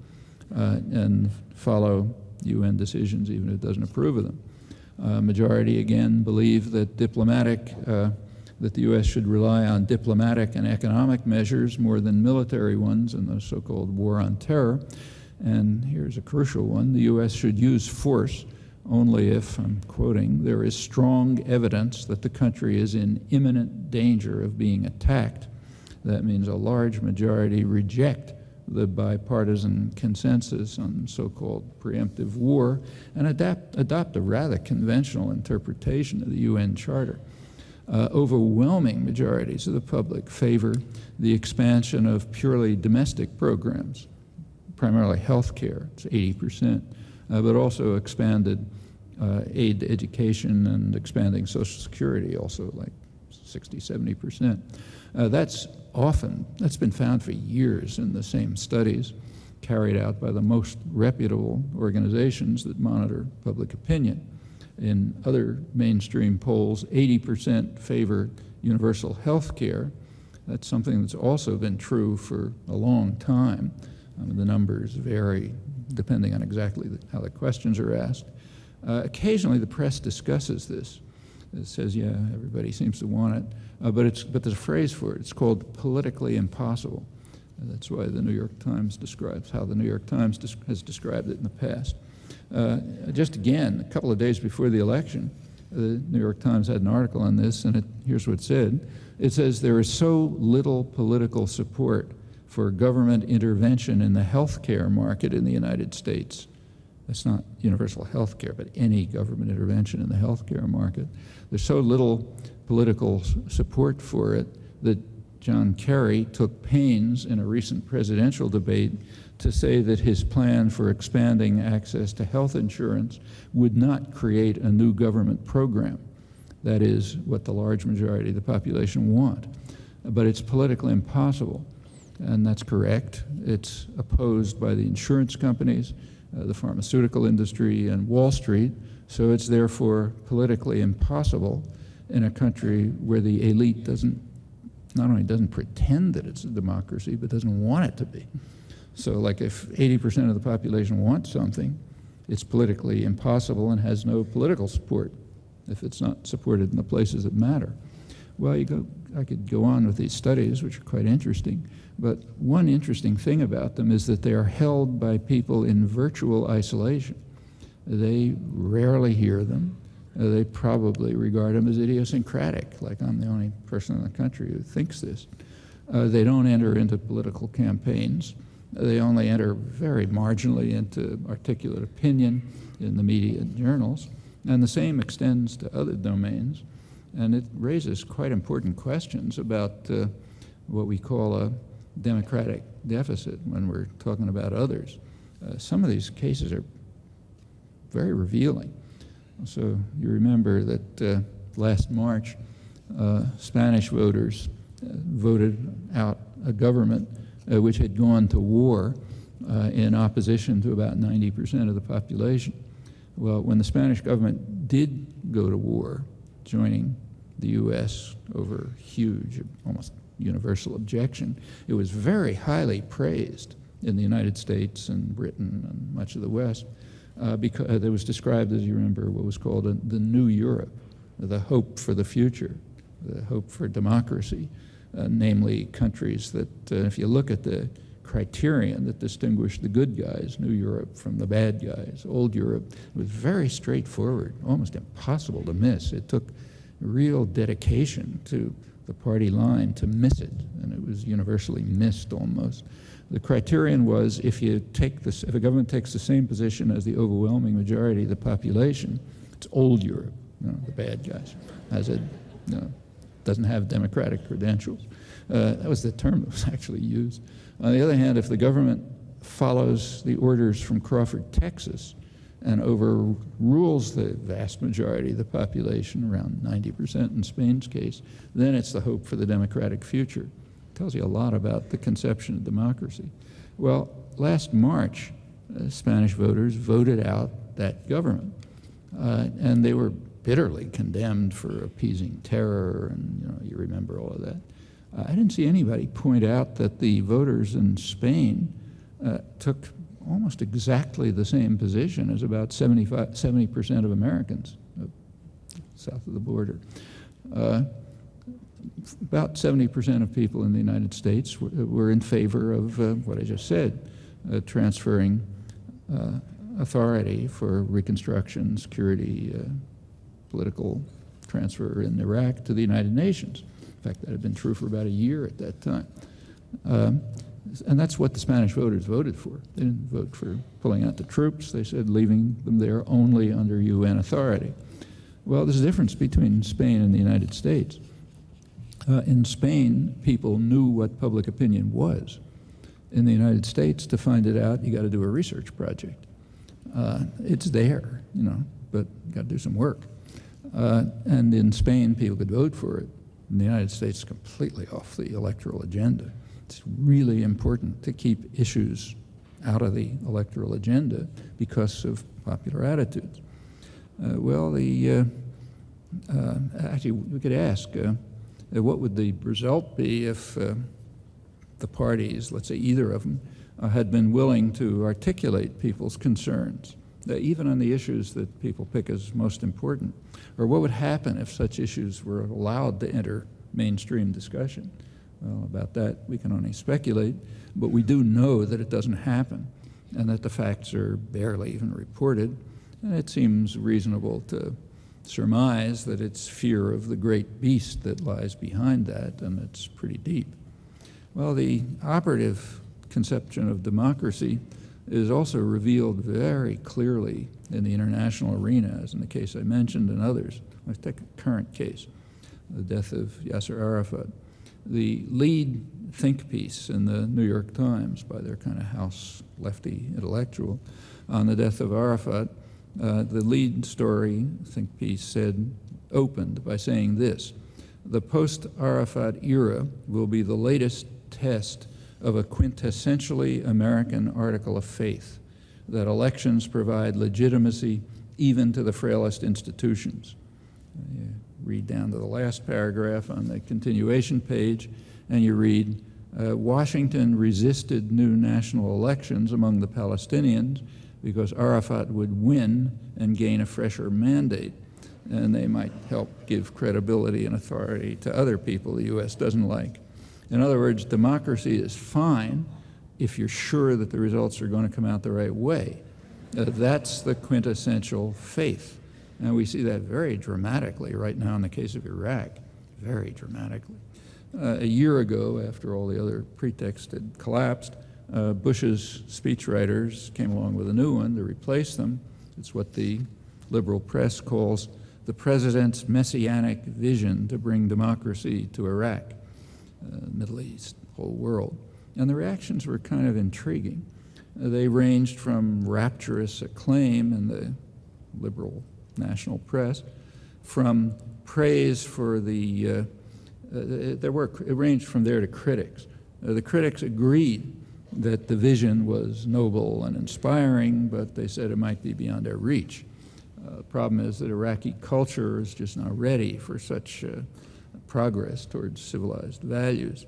and follow UN decisions even if it doesn't approve of them. Majority, again, believe that that the U.S. should rely on diplomatic and economic measures more than military ones in the so-called war on terror. And here's a crucial one: the U.S. should use force only if, I'm quoting, there is strong evidence that the country is in imminent danger of being attacked. That means a large majority reject the bipartisan consensus on so-called preemptive war and adopt a rather conventional interpretation of the UN Charter. Overwhelming majorities of the public favor the expansion of purely domestic programs, primarily health care, it's 80%, but also expanded aid to education and expanding Social Security, also like 60, 70%. That's been found for years in the same studies carried out by the most reputable organizations that monitor public opinion. In other mainstream polls, 80% favor universal health care. That's something that's also been true for a long time. The numbers vary depending on exactly how the questions are asked. Occasionally the press discusses this. It says, yeah, everybody seems to want it, but there's a phrase for it. It's called politically impossible. That's why the New York Times describes how the New York Times has described it in the past. Just again, a couple of days before the election, the New York Times had an article on this, and here's what it said. It says, there is so little political support for government intervention in the healthcare market in the United States. That's not universal health care, but any government intervention in the healthcare market. There's so little political support for it that John Kerry took pains in a recent presidential debate to say that his plan for expanding access to health insurance would not create a new government program. That is what the large majority of the population want. But it's politically impossible, and that's correct. It's opposed by the insurance companies, the pharmaceutical industry, and Wall Street, so it's therefore politically impossible in a country where the elite doesn't not only doesn't pretend that it's a democracy, but doesn't want it to be. So like if 80% of the population wants something, it's politically impossible and has no political support if it's not supported in the places that matter. Well, I could go on with these studies, which are quite interesting, but one interesting thing about them is that they are held by people in virtual isolation. They rarely hear them. They probably regard them as idiosyncratic, like I'm the only person in the country who thinks this. They don't enter into political campaigns. They only enter very marginally into articulate opinion in the media and journals, and the same extends to other domains. And it raises quite important questions about what we call a democratic deficit when we're talking about others. Some of these cases are very revealing. So you remember that last March, Spanish voters voted out a government which had gone to war in opposition to about 90% of the population. Well, when the Spanish government did go to war, joining the U.S. over huge, almost universal objection, it was very highly praised in the United States and Britain and much of the West because it was described, as you remember, what was called the New Europe, the hope for the future, the hope for democracy, namely countries that, if you look at the criterion that distinguished the good guys, New Europe, from the bad guys, Old Europe, it was very straightforward, almost impossible to miss. It took real dedication to the party line to miss it, and it was universally missed almost. The criterion was if a government takes the same position as the overwhelming majority of the population, it's Old Europe, the bad guys, as it doesn't have democratic credentials. That was the term that was actually used. On the other hand, if the government follows the orders from Crawford, Texas, and overrules the vast majority of the population, around 90% in Spain's case, then it's the hope for the democratic future. It tells you a lot about the conception of democracy. Well, last March, Spanish voters voted out that government, and they were bitterly condemned for appeasing terror, and you remember all of that. I didn't see anybody point out that the voters in Spain took almost exactly the same position as about 70% of Americans south of the border. About 70% of people in the United States were in favor of what I just said, transferring authority for reconstruction, security, political transfer in Iraq to the United Nations. In fact, that had been true for about a year at that time. And that's what the Spanish voters voted for. They didn't vote for pulling out the troops. They said leaving them there only under UN authority. Well, there's a difference between Spain and the United States. In Spain, people knew what public opinion was. In the United States, to find it out, you got to do a research project. It's there, but you got to do some work. And in Spain, people could vote for it. In the United States, completely off the electoral agenda. It's really important to keep issues out of the electoral agenda because of popular attitudes. Actually, we could ask, what would the result be if the parties, let's say either of them, had been willing to articulate people's concerns, even on the issues that people pick as most important? Or what would happen if such issues were allowed to enter mainstream discussion? Well, about that we can only speculate, but we do know that it doesn't happen and that the facts are barely even reported. And it seems reasonable to surmise that it's fear of the great beast that lies behind that, and it's pretty deep. Well, the operative conception of democracy is also revealed very clearly in the international arena, as in the case I mentioned and others. Let's take a current case, the death of Yasser Arafat. The lead think piece in the New York Times by their kind of house lefty intellectual on the death of Arafat, the lead story think piece opened by saying this: the post-Arafat era will be the latest test of a quintessentially American article of faith, that elections provide legitimacy even to the frailest institutions. read down to the last paragraph on the continuation page, and you read, Washington resisted new national elections among the Palestinians because Arafat would win and gain a fresher mandate, and they might help give credibility and authority to other people the U.S. doesn't like. In other words, democracy is fine if you're sure that the results are going to come out the right way. That's the quintessential faith. And we see that very dramatically right now in the case of Iraq, very dramatically. A year ago, after all the other pretexts had collapsed, Bush's speechwriters came along with a new one to replace them. It's what the liberal press calls the president's messianic vision to bring democracy to Iraq, Middle East, whole world. And the reactions were kind of intriguing. They ranged from rapturous acclaim in the liberal national press, from praise for it ranged from there to critics. The critics agreed that the vision was noble and inspiring, but they said it might be beyond their reach. The problem is that Iraqi culture is just not ready for such progress towards civilized values.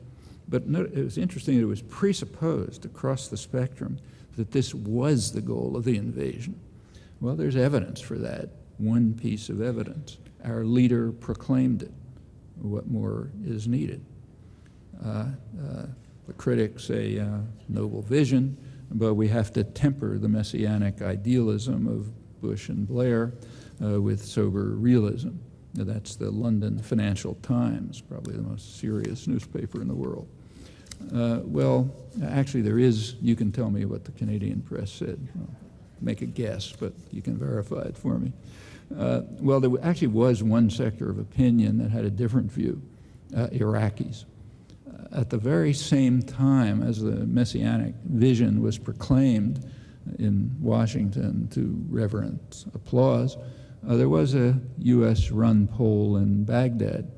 But it was interesting that it was presupposed across the spectrum that this was the goal of the invasion. Well, there's evidence for that, one piece of evidence. Our leader proclaimed it. What more is needed? The critics say noble vision, but we have to temper the messianic idealism of Bush and Blair with sober realism. Now, that's the London Financial Times, probably the most serious newspaper in the world. Well, actually there is, you can tell me what the Canadian press said. I'll make a guess, but you can verify it for me. Well, there actually was one sector of opinion that had a different view, Iraqis. At the very same time as the messianic vision was proclaimed in Washington to reverent applause, there was a U.S.-run poll in Baghdad,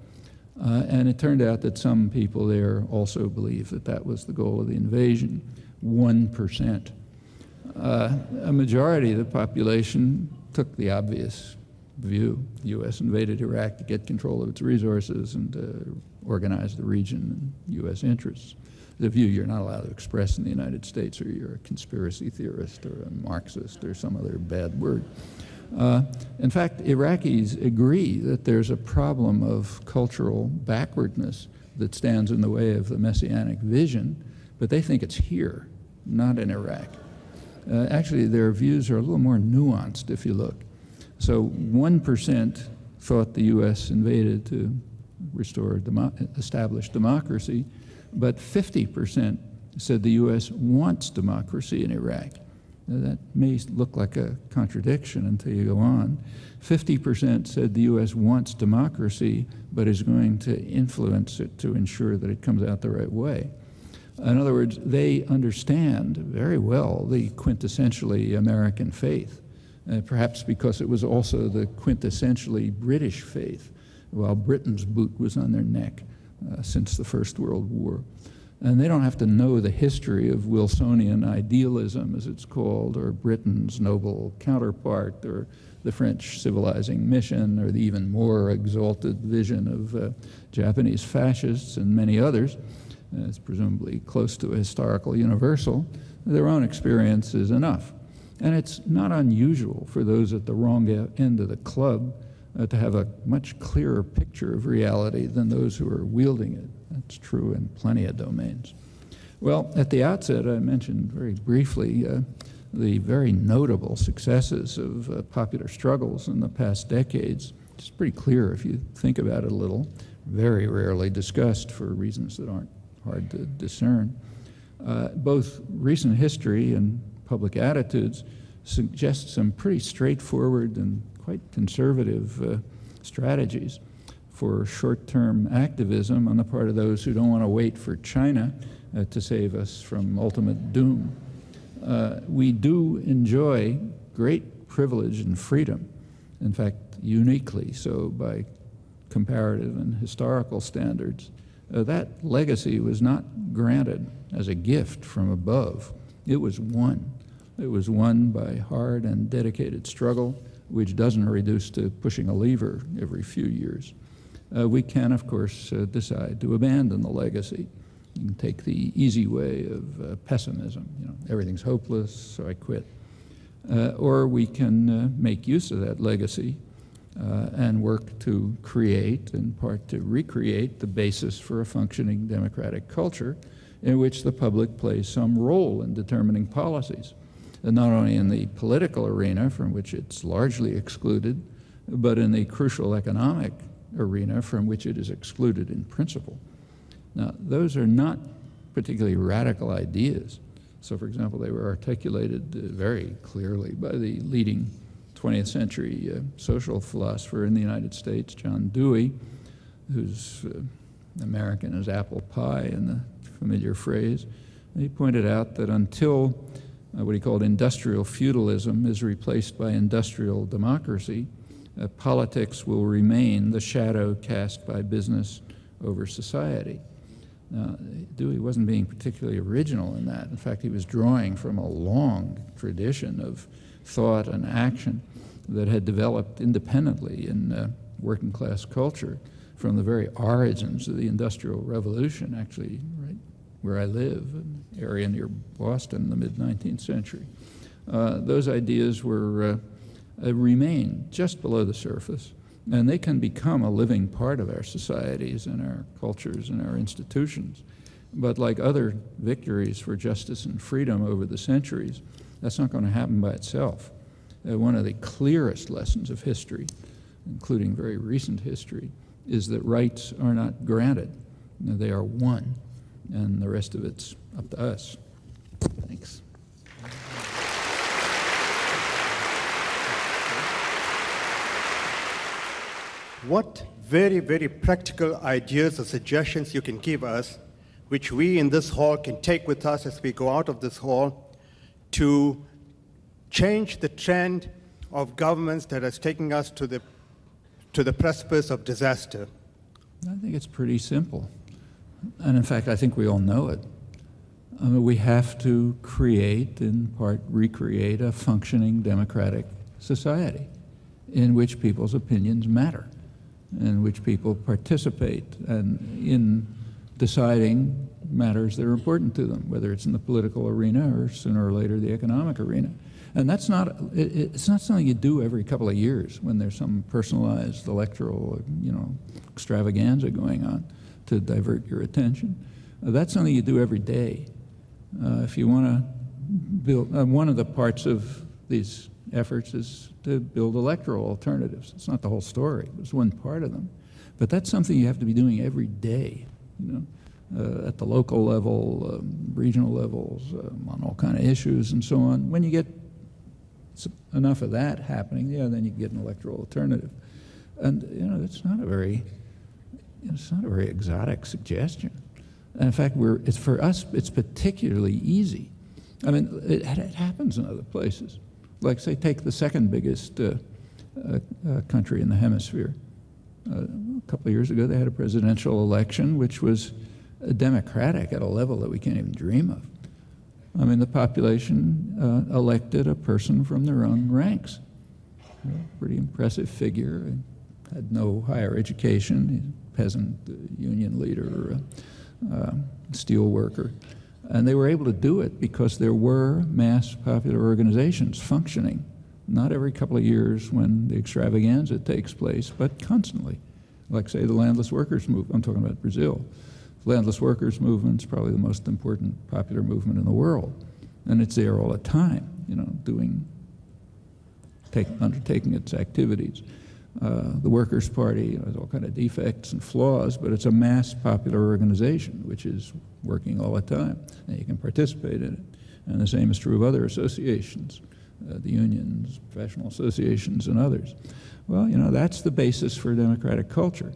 and it turned out that some people there also believed that that was the goal of the invasion, 1%. A majority of the population took the obvious view. The U.S. invaded Iraq to get control of its resources and to organize the region in U.S. interests. The view you're not allowed to express in the United States, or you're a conspiracy theorist or a Marxist or some other bad word. In fact, Iraqis agree that there's a problem of cultural backwardness that stands in the way of the messianic vision, but they think it's here, not in Iraq. Actually, their views are a little more nuanced if you look. So 1% thought the U.S. invaded to establish democracy, but 50% said the U.S. wants democracy in Iraq. Now, that may look like a contradiction until you go on. 50% said the U.S. wants democracy, but is going to influence it to ensure that it comes out the right way. In other words, they understand very well the quintessentially American faith, perhaps because it was also the quintessentially British faith, while Britain's boot was on their neck since the First World War. And they don't have to know the history of Wilsonian idealism, as it's called, or Britain's noble counterpart, or the French civilizing mission, or the even more exalted vision of Japanese fascists and many others. It's presumably close to a historical universal. Their own experience is enough. And it's not unusual for those at the wrong end of the club to have a much clearer picture of reality than those who are wielding it. That's true in plenty of domains. Well, at the outset, I mentioned very briefly the very notable successes of popular struggles in the past decades. It's pretty clear if you think about it a little, very rarely discussed for reasons that aren't hard to discern. Both recent history and public attitudes suggest some pretty straightforward and quite conservative strategies for short-term activism on the part of those who don't want to wait for China to save us from ultimate doom. We do enjoy great privilege and freedom, in fact, uniquely so by comparative and historical standards. That legacy was not granted as a gift from above. It was won. It was won by hard and dedicated struggle, which doesn't reduce to pushing a lever every few years. We can, of course, decide to abandon the legacy. You can take the easy way of pessimism. Everything's hopeless, so I quit. Or we can make use of that legacy and work to create, in part to recreate, the basis for a functioning democratic culture in which the public plays some role in determining policies, and not only in the political arena, from which it's largely excluded, but in the crucial economic arena from which it is excluded in principle. Now, those are not particularly radical ideas. So, for example, they were articulated very clearly by the leading 20th century social philosopher in the United States, John Dewey, who's American as apple pie in the familiar phrase. He pointed out that until what he called industrial feudalism is replaced by industrial democracy, politics will remain the shadow cast by business over society. Now, Dewey wasn't being particularly original in that. In fact, he was drawing from a long tradition of thought and action that had developed independently in working class culture from the very origins of the Industrial Revolution, actually, right where I live, an area near Boston in the mid-19th century. Those ideas were remain just below the surface, and they can become a living part of our societies and our cultures and our institutions. But like other victories for justice and freedom over the centuries, that's not going to happen by itself. One of the clearest lessons of history, including very recent history, is that rights are not granted. They are won, and the rest of it's up to us. Thanks. What very, very practical ideas or suggestions you can give us, which we in this hall can take with us as we go out of this hall, to change the trend of governments that is taking us to the precipice of disaster? I think it's pretty simple. And in fact, I think we all know it. We have to create, in part recreate, a functioning democratic society in which people's opinions matter, in which people participate and in deciding matters that are important to them, whether it's in the political arena or sooner or later the economic arena. And that's not, it's not something you do every couple of years when there's some personalized electoral, extravaganza going on to divert your attention. That's something you do every day. If you want to build, one of the parts of these efforts is to build electoral alternatives. It's not the whole story, it's one part of them. But that's something you have to be doing every day, at the local level, regional levels, on all kind of issues and so on. When you get enough of that happening, then you get an electoral alternative. And, it's not a very exotic suggestion. And in fact, for us, it's particularly easy. I mean, it happens in other places. Like, say, take the second biggest country in the hemisphere. A couple of years ago, they had a presidential election which was democratic at a level that we can't even dream of. I mean, the population elected a person from their own ranks. Pretty impressive figure. Had no higher education, peasant, union leader, steel worker. And they were able to do it because there were mass popular organizations functioning, not every couple of years when the extravaganza takes place, but constantly. Like, say, the landless workers movement. I'm talking about Brazil. The landless workers movement is probably the most important popular movement in the world. And it's there all the time, undertaking its activities. The Workers' Party has all kinds of defects and flaws, but it's a mass popular organization which is working all the time, and you can participate in it. And the same is true of other associations, the unions, professional associations, and others. Well, that's the basis for democratic culture.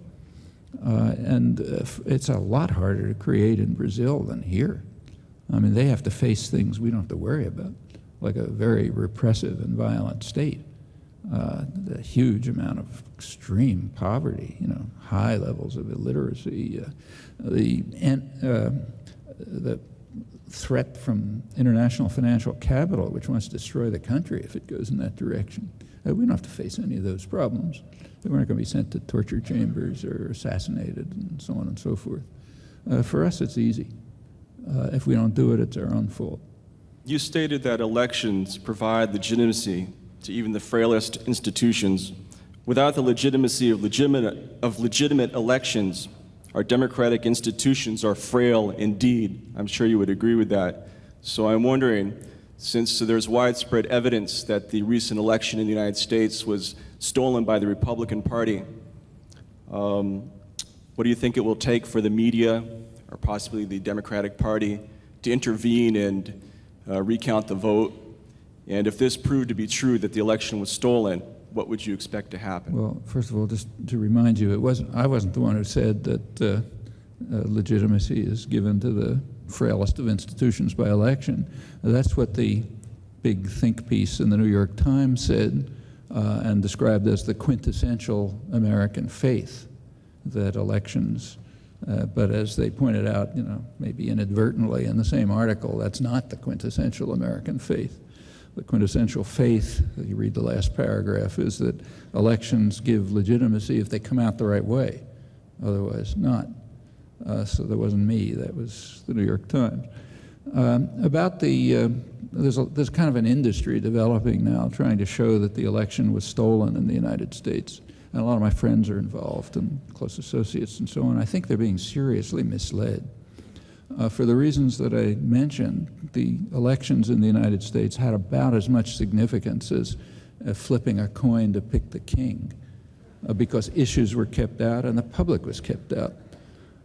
And it's a lot harder to create in Brazil than here. I mean, they have to face things we don't have to worry about, like a very repressive and violent state. The huge amount of extreme poverty, high levels of illiteracy, the threat from international financial capital, which wants to destroy the country if it goes in that direction. We don't have to face any of those problems. They weren't going to be sent to torture chambers or assassinated and so on and so forth. For us, it's easy. If we don't do it, it's our own fault. You stated that elections provide legitimacy to even the frailest institutions. Without the legitimacy of legitimate elections, our democratic institutions are frail indeed. I'm sure you would agree with that. So I'm wondering, since there's widespread evidence that the recent election in the United States was stolen by the Republican Party, what do you think it will take for the media, or possibly the Democratic Party, to intervene and recount the vote? And if this proved to be true, that the election was stolen, what would you expect to happen? Well, first of all, just to remind you, I wasn't the one who said that legitimacy is given to the frailest of institutions by election. That's what the big think piece in the New York Times said, and described as the quintessential American faith, that elections, but as they pointed out, maybe inadvertently in the same article, that's not the quintessential American faith. The quintessential faith, you read the last paragraph, is that elections give legitimacy if they come out the right way, otherwise not. So that wasn't me, that was the New York Times. About there's kind of an industry developing now trying to show that the election was stolen in the United States. And a lot of my friends are involved and close associates and so on. I think they're being seriously misled. For the reasons that I mentioned, the elections in the United States had about as much significance as flipping a coin to pick the king, because issues were kept out and the public was kept out.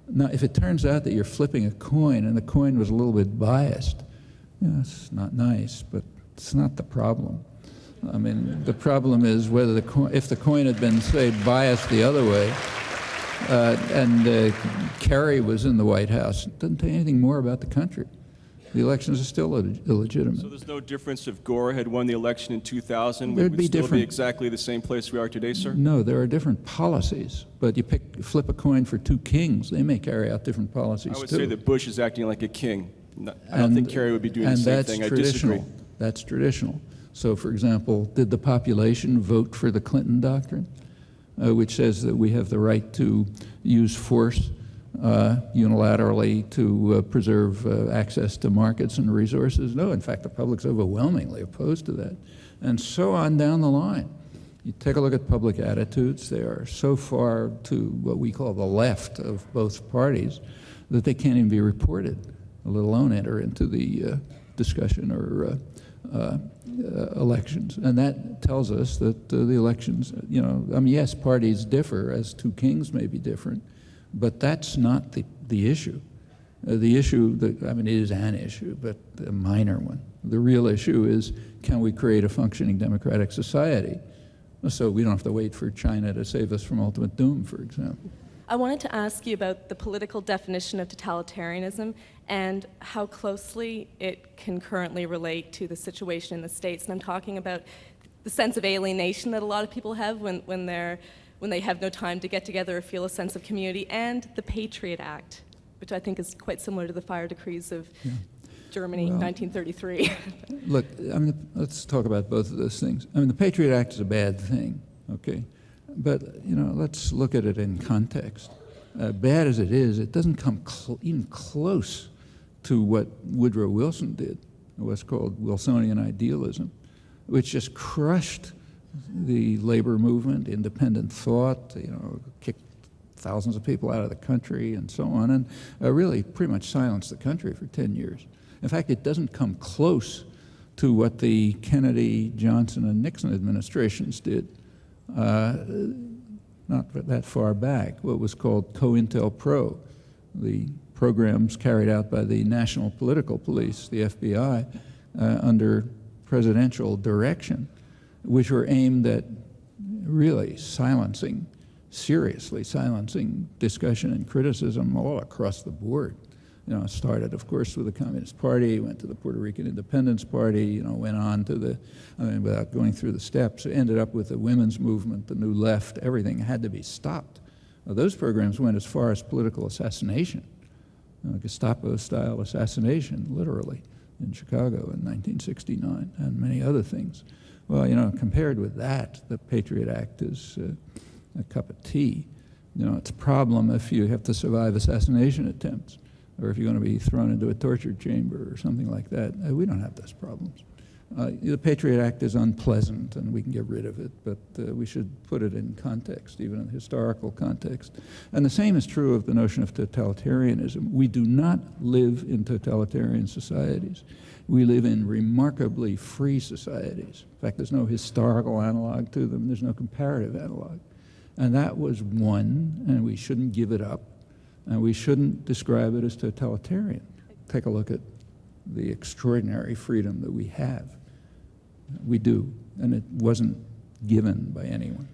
Now, if it turns out that you're flipping a coin and the coin was a little bit biased, it's not nice, but it's not the problem. I mean, the problem is whether if the coin had been, say, biased the other way, and Kerry was in the White House, it doesn't tell you anything more about the country. The elections are still illegitimate. So there's no difference if Gore had won the election in 2000? There'd we would be still different. be exactly the same place we are today, sir? No, there are different policies, but you flip a coin for two kings, they may carry out different policies too. I would say that Bush is acting like a king. I don't think Kerry would be doing the same thing. I disagree. That's traditional. So, for example, did the population vote for the Clinton doctrine, which says that we have the right to use force unilaterally to preserve access to markets and resources? No, in fact, the public's overwhelmingly opposed to that. And so on down the line. You take a look at public attitudes, they are so far to what we call the left of both parties that they can't even be reported, let alone enter into the discussion or elections. And that tells us that the elections, yes, parties differ, as two kings may be different, but that's not the issue. The issue, it is an issue, but a minor one. The real issue is, can we create a functioning democratic society so we don't have to wait for China to save us from ultimate doom, for example? I wanted to ask you about the political definition of totalitarianism and how closely it can currently relate to the situation in the States. And I'm talking about the sense of alienation that a lot of people have when they have no time to get together or feel a sense of community, and the Patriot Act, which I think is quite similar to the fire decrees of Germany, 1933. Look, let's talk about both of those things. The Patriot Act is a bad thing, okay? But, let's look at it in context. Bad as it is, it doesn't come even close to what Woodrow Wilson did, what's called Wilsonian idealism, which just crushed the labor movement, independent thought, kicked thousands of people out of the country and so on, and really pretty much silenced the country for 10 years. In fact, it doesn't come close to what the Kennedy, Johnson, and Nixon administrations did. Not that far back, what was called COINTELPRO, the programs carried out by the National Political Police, the FBI, under presidential direction, which were aimed at really seriously silencing discussion and criticism all across the board. It started, of course, with the Communist Party, went to the Puerto Rican Independence Party, went on to without going through the steps, ended up with the women's movement, the New Left. Everything had to be stopped. Those programs went as far as political assassination, Gestapo-style assassination, literally, in Chicago in 1969, and many other things. Well, compared with that, the Patriot Act is a cup of tea. You know, it's a problem if you have to survive assassination attempts, or if you're going to be thrown into a torture chamber or something like that. We don't have those problems. The Patriot Act is unpleasant, and we can get rid of it, but we should put it in context, even in historical context. And the same is true of the notion of totalitarianism. We do not live in totalitarian societies. We live in remarkably free societies. In fact, there's no historical analog to them. There's no comparative analog. And that was one, and we shouldn't give it up, and we shouldn't describe it as totalitarian. Take a look at the extraordinary freedom that we have. We do, and it wasn't given by anyone.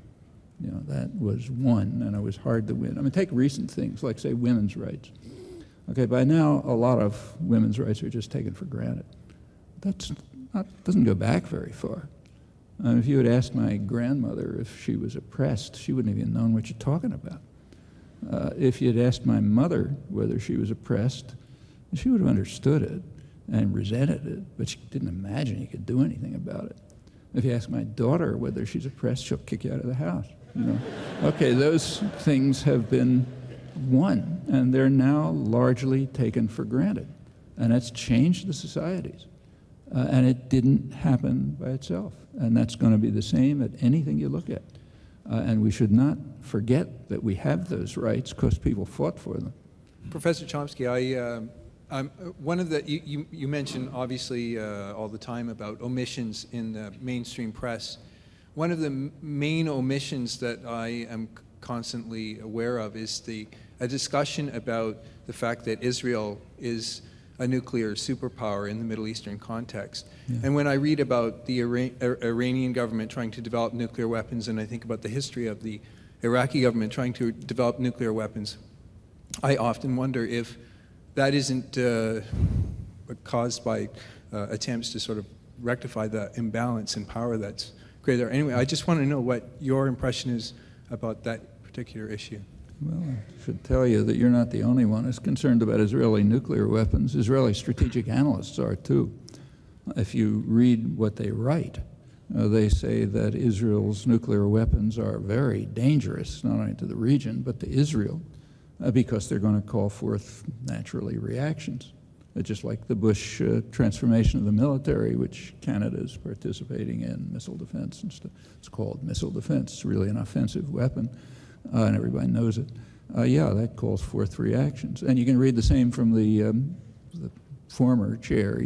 You know, that was won, and it was hard to win. I mean, take recent things, like, say, women's rights. Okay, by now, a lot of women's rights are just taken for granted. Doesn't go back very far. If you had asked my grandmother if she was oppressed, she wouldn't have even known what you're talking about. If you had asked my mother whether she was oppressed, she would have understood it and resented it, but she didn't imagine you could do anything about it. If you ask my daughter whether she's oppressed, she'll kick you out of the house. You know? Okay, those things have been won, and they're now largely taken for granted. And that's changed the societies. And it didn't happen by itself. And that's going to be the same at anything you look at. And we should not forget that we have those rights because people fought for them. Professor Chomsky, one of the you mention obviously all the time about omissions in the mainstream press. One of the main omissions that I am constantly aware of is a discussion about the fact that Israel is a nuclear superpower in the Middle Eastern context. Yeah. And when I read about the Iranian government trying to develop nuclear weapons, and I think about the history of the Iraqi government trying to develop nuclear weapons, I often wonder if that isn't caused by attempts to sort of rectify the imbalance in power that's created there. Anyway, I just want to know what your impression is about that particular issue. Well, I should tell you that you're not the only one who's concerned about Israeli nuclear weapons. Israeli strategic analysts are too. If you read what they write, they say that Israel's nuclear weapons are very dangerous, not only to the region, but to Israel, because they're going to call forth, naturally, reactions. Just like the Bush transformation of the military, which Canada is participating in, missile defense and stuff. It's called missile defense. It's really an offensive weapon. And everybody knows it. Yeah, that calls forth reactions. And you can read the same from the former chair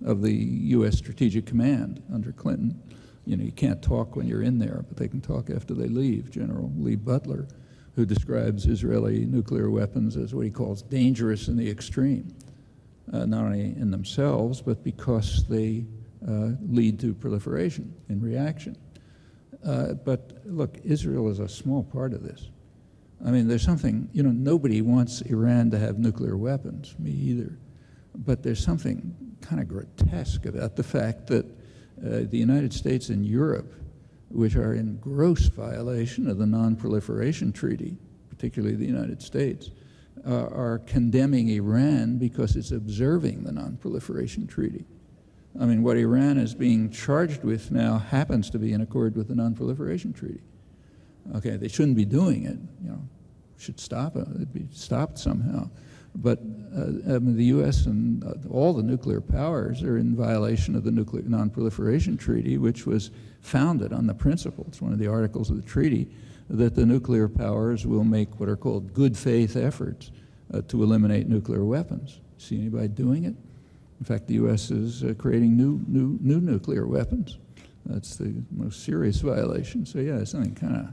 of the U.S. Strategic Command under Clinton. You know, you can't talk when you're in there, but they can talk after they leave. General Lee Butler, who describes Israeli nuclear weapons as what he calls dangerous in the extreme, not only in themselves, but because they lead to proliferation in reaction. But look, Israel is a small part of this. I mean, there's something, you know, nobody wants Iran to have nuclear weapons, me either. But there's something kind of grotesque about the fact that the United States and Europe, which are in gross violation of the Non-Proliferation Treaty, particularly the United States, are condemning Iran because it's observing the Non-Proliferation Treaty. I mean, what Iran is being charged with now happens to be in accord with the Non-Proliferation Treaty. Okay, they shouldn't be doing it. You know, should stop it. It'd be stopped somehow. But the U.S. and all the nuclear powers are in violation of the Nuclear Non-Proliferation Treaty, which was founded on the principle, it's one of the articles of the treaty, that the nuclear powers will make what are called good faith efforts to eliminate nuclear weapons. See anybody doing it? In fact, the U.S. is creating new nuclear weapons. That's the most serious violation. So yeah, there's something kind of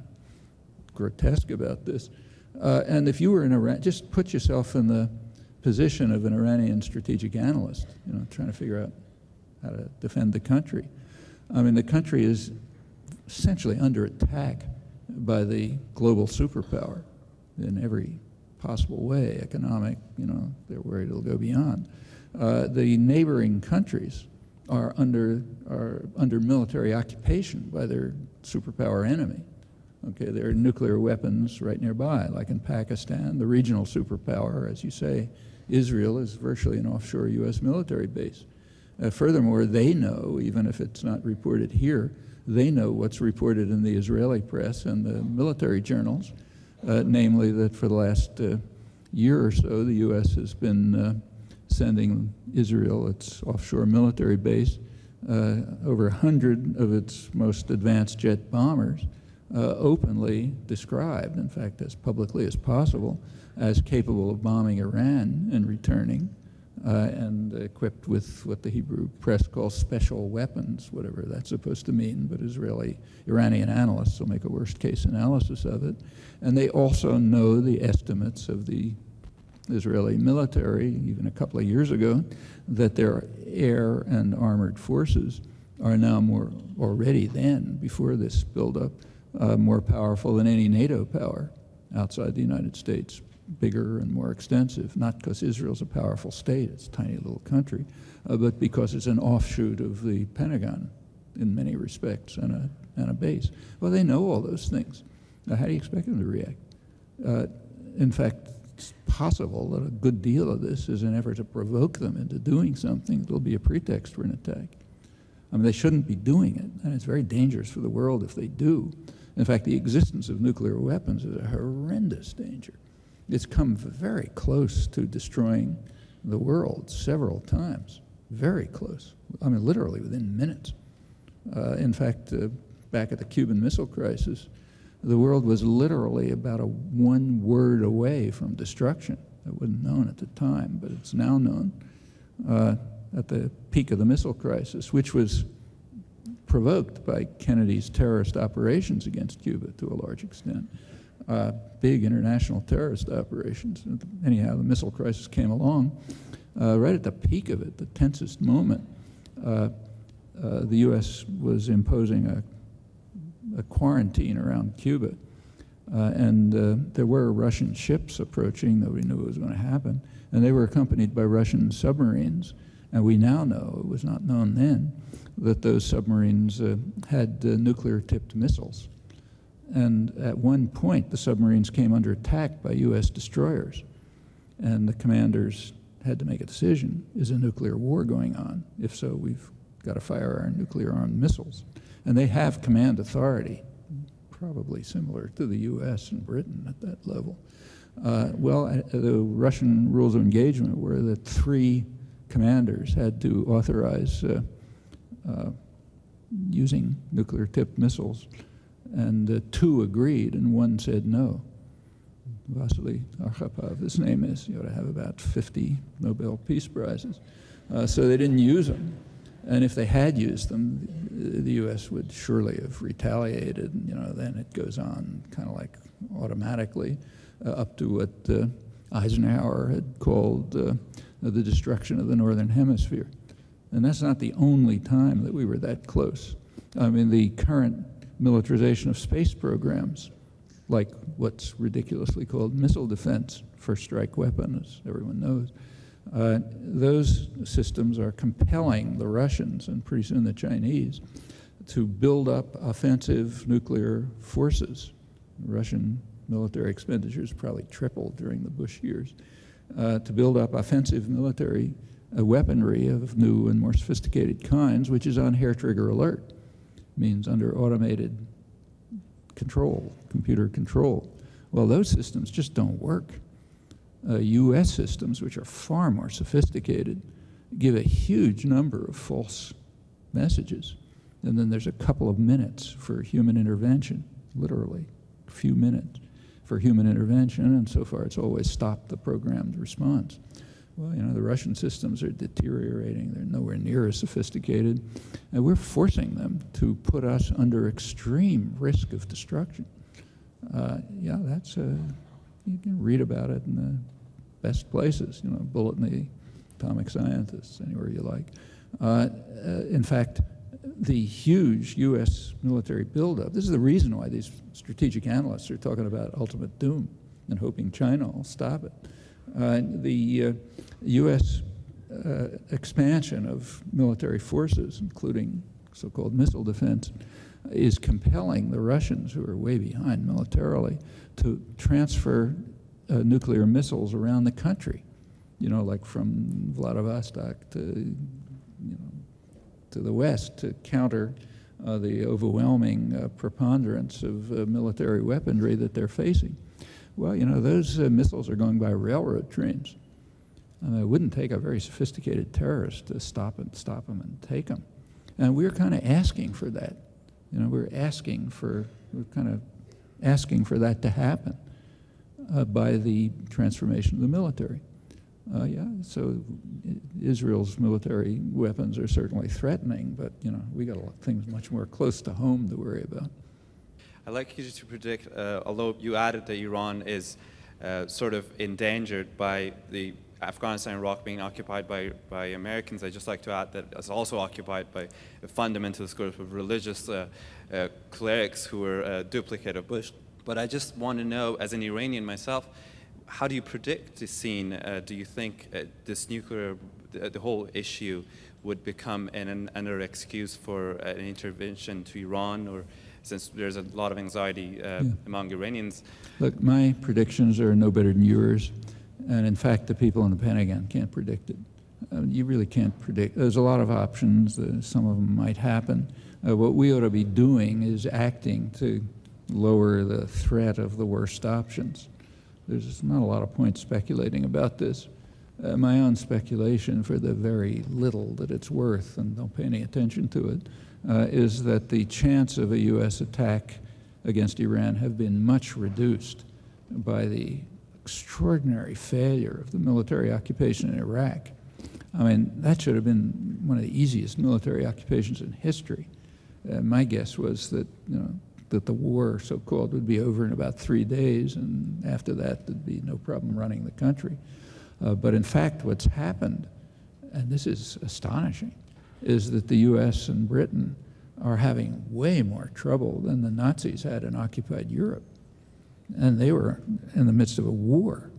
grotesque about this. And if you were in Iran, just put yourself in the position of an Iranian strategic analyst, you know, trying to figure out how to defend the country. I mean, the country is essentially under attack by the global superpower in every possible way, economic, you know, they're worried it'll go beyond. The neighboring countries are under military occupation by their superpower enemy. Okay, there are nuclear weapons right nearby, like in Pakistan. The regional superpower, as you say, Israel, is virtually an offshore U.S. military base. Furthermore, they know, even if it's not reported here, they know what's reported in the Israeli press and the military journals, namely that for the last year or so, the U.S. has been sending Israel its offshore military base over 100 of its most advanced jet bombers, openly described, in fact, as publicly as possible, as capable of bombing Iran and returning, and equipped with what the Hebrew press calls special weapons, whatever that's supposed to mean, but Iranian analysts will make a worst-case analysis of it. And they also know the estimates of the Israeli military, even a couple of years ago, that their air and armored forces are now already then, before this buildup, more powerful than any NATO power outside the United States, bigger and more extensive, not because Israel's a powerful state, it's a tiny little country, but because it's an offshoot of the Pentagon in many respects and a base. Well, they know all those things. Now, how do you expect them to react? In fact, it's possible that a good deal of this is an effort to provoke them into doing something that will be a pretext for an attack. I mean, they shouldn't be doing it, and it's very dangerous for the world if they do. In fact, the existence of nuclear weapons is a horrendous danger. It's come very close to destroying the world several times, very close. I mean, literally within minutes. In fact, back at the Cuban Missile Crisis, the world was literally about one word away from destruction. It wasn't known at the time, but it's now known at the peak of the missile crisis, which was provoked by Kennedy's terrorist operations against Cuba to a large extent. Big international terrorist operations. Anyhow, the missile crisis came along. Right at the peak of it, the tensest moment, the U.S. was imposing a quarantine around Cuba. And there were Russian ships approaching. Nobody knew what was going to happen. And they were accompanied by Russian submarines. And we now know, it was not known then, that those submarines had nuclear-tipped missiles. And at one point, the submarines came under attack by U.S. destroyers. And the commanders had to make a decision. Is a nuclear war going on? If so, we've got to fire our nuclear-armed missiles. And they have command authority, probably similar to the U.S. and Britain at that level. The Russian rules of engagement were that 3 commanders had to authorize using nuclear-tipped missiles, and 2 agreed, and 1 said no. Vasily Arkhipov, his name is. You ought to have about 50 Nobel Peace Prizes. So they didn't use them. And if they had used them, the U.S. would surely have retaliated. And, then it goes on kind of like automatically up to what Eisenhower had called the destruction of the Northern Hemisphere. And that's not the only time that we were that close. I mean, the current militarization of space programs, like what's ridiculously called missile defense, first strike weapon, as everyone knows, those systems are compelling the Russians, and pretty soon the Chinese, to build up offensive nuclear forces. Russian military expenditures probably tripled during the Bush years, to build up offensive military weaponry of new and more sophisticated kinds, which is on hair-trigger alert, means under automated control, computer control. Well, those systems just don't work. U.S. systems, which are far more sophisticated, give a huge number of false messages. And then there's a couple of minutes for human intervention, literally, a few minutes for human intervention, and so far it's always stopped the programmed response. Well, the Russian systems are deteriorating. They're nowhere near as sophisticated. And we're forcing them to put us under extreme risk of destruction. That's you can read about it in the best places, Bulletin of the Atomic Scientists, anywhere you like. In fact, the huge U.S. military buildup, this is the reason why these strategic analysts are talking about ultimate doom and hoping China will stop it. The U.S. Expansion of military forces, including so-called missile defense, is compelling the Russians, who are way behind militarily, to transfer nuclear missiles around the country, like from Vladivostok to to the west to counter the overwhelming preponderance of military weaponry that they're facing. Well, those missiles are going by railroad trains. It wouldn't take a very sophisticated terrorist to stop them and take them. And we're kind of asking for that. We're kind of asking for that to happen by the transformation of the military. So Israel's military weapons are certainly threatening, but we got a lot of things much more close to home to worry about. I'd like you to predict, although you added that Iran is sort of endangered by the Afghanistan and Iraq being occupied by Americans, I'd just like to add that it's also occupied by a fundamentalist group of religious clerics who are duplicate of Bush. But I just want to know, as an Iranian myself, how do you predict the scene? Do you think this nuclear, the whole issue would become another excuse for an intervention to Iran, or since there's a lot of anxiety among Iranians? Look, my predictions are no better than yours. And in fact, the people in the Pentagon can't predict it. You really can't predict. There's a lot of options. Some of them might happen. What we ought to be doing is acting to lower the threat of the worst options. There's not a lot of point speculating about this. My own speculation, for the very little that it's worth, and don't pay any attention to it, is that the chance of a U.S. attack against Iran have been much reduced by the extraordinary failure of the military occupation in Iraq. I mean, that should have been one of the easiest military occupations in history. My guess was that, that the war, so-called, would be over in about 3 days, and after that, there'd be no problem running the country. But in fact, what's happened, and this is astonishing, is that the U.S. and Britain are having way more trouble than the Nazis had in occupied Europe. And they were in the midst of a war.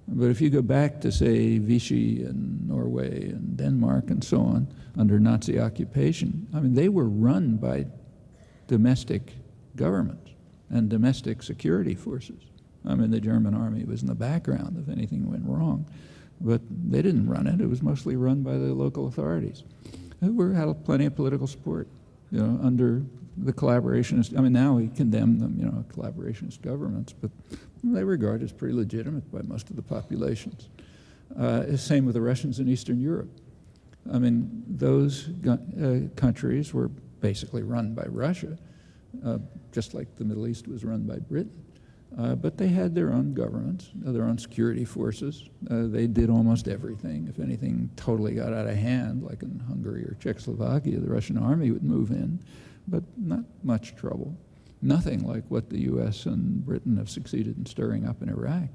But if you go back to, say, Vichy and Norway and Denmark and so on, under Nazi occupation, I mean, they were run by domestic governments and domestic security forces. I mean, the German army was in the background if anything went wrong. But they didn't run it. It was mostly run by the local authorities, who had plenty of political support, under the collaborationist. I mean, now we condemn them, collaborationist governments, but they regard as pretty legitimate by most of the populations. Same with the Russians in Eastern Europe. I mean, those countries were basically run by Russia, just like the Middle East was run by Britain. But they had their own governments, their own security forces. They did almost everything. If anything totally got out of hand, like in Hungary or Czechoslovakia, the Russian army would move in, but not much trouble. Nothing like what the U.S. and Britain have succeeded in stirring up in Iraq,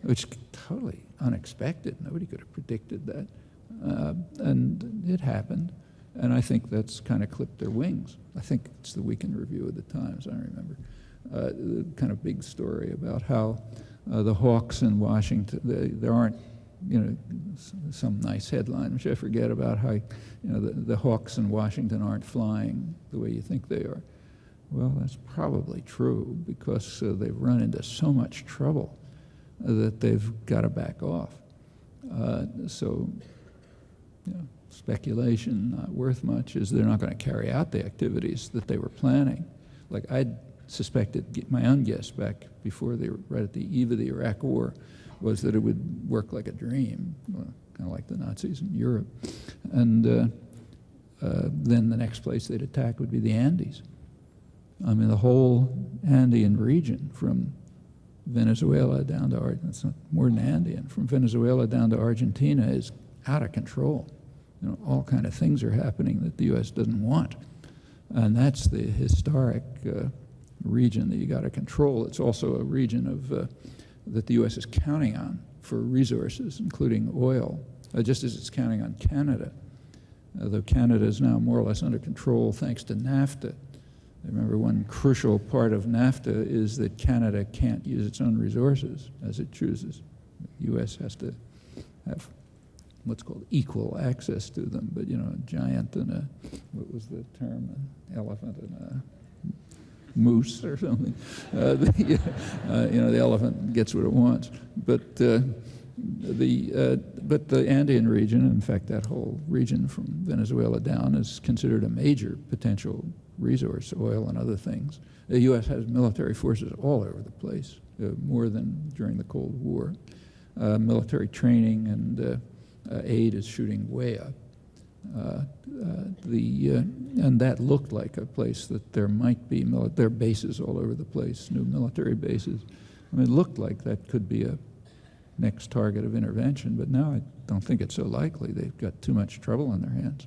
which is totally unexpected. Nobody could have predicted that. And it happened. And I think that's kind of clipped their wings. I think it's the Weekend Review of the Times, I remember. The kind of big story about how the hawks in Washington, there aren't, some nice headline, which I forget, about how, the hawks in Washington aren't flying the way you think they are. Well, that's probably true, because they've run into so much trouble that they've got to back off. Speculation, not worth much, is they're not going to carry out the activities that they were planning. Like I'd suspected, my own guess back before they were right at the eve of the Iraq War, was that it would work like a dream, kind of like the Nazis in Europe. And then the next place they'd attack would be the Andes. I mean, the whole Andean region, from Venezuela down to Argentina, it's not more than Andean, from Venezuela down to Argentina is out of control. All kind of things are happening that the U.S. doesn't want. And that's the historic region that you got to control. It's also a region of that the U.S. is counting on for resources, including oil, just as it's counting on Canada. Though Canada is now more or less under control thanks to NAFTA. I remember one crucial part of NAFTA is that Canada can't use its own resources as it chooses. The U.S. has to have what's called equal access to them, but a giant and what was the term, an elephant and a moose or something. The elephant gets what it wants. But But the Andean region, in fact, that whole region from Venezuela down, is considered a major potential resource, oil and other things. The U.S. has military forces all over the place, more than during the Cold War. Military training and aid is shooting way up. And that looked like a place that there might be there are bases all over the place, new military bases. I mean, it looked like that could be a next target of intervention, but now I don't think it's so likely. They've got too much trouble on their hands.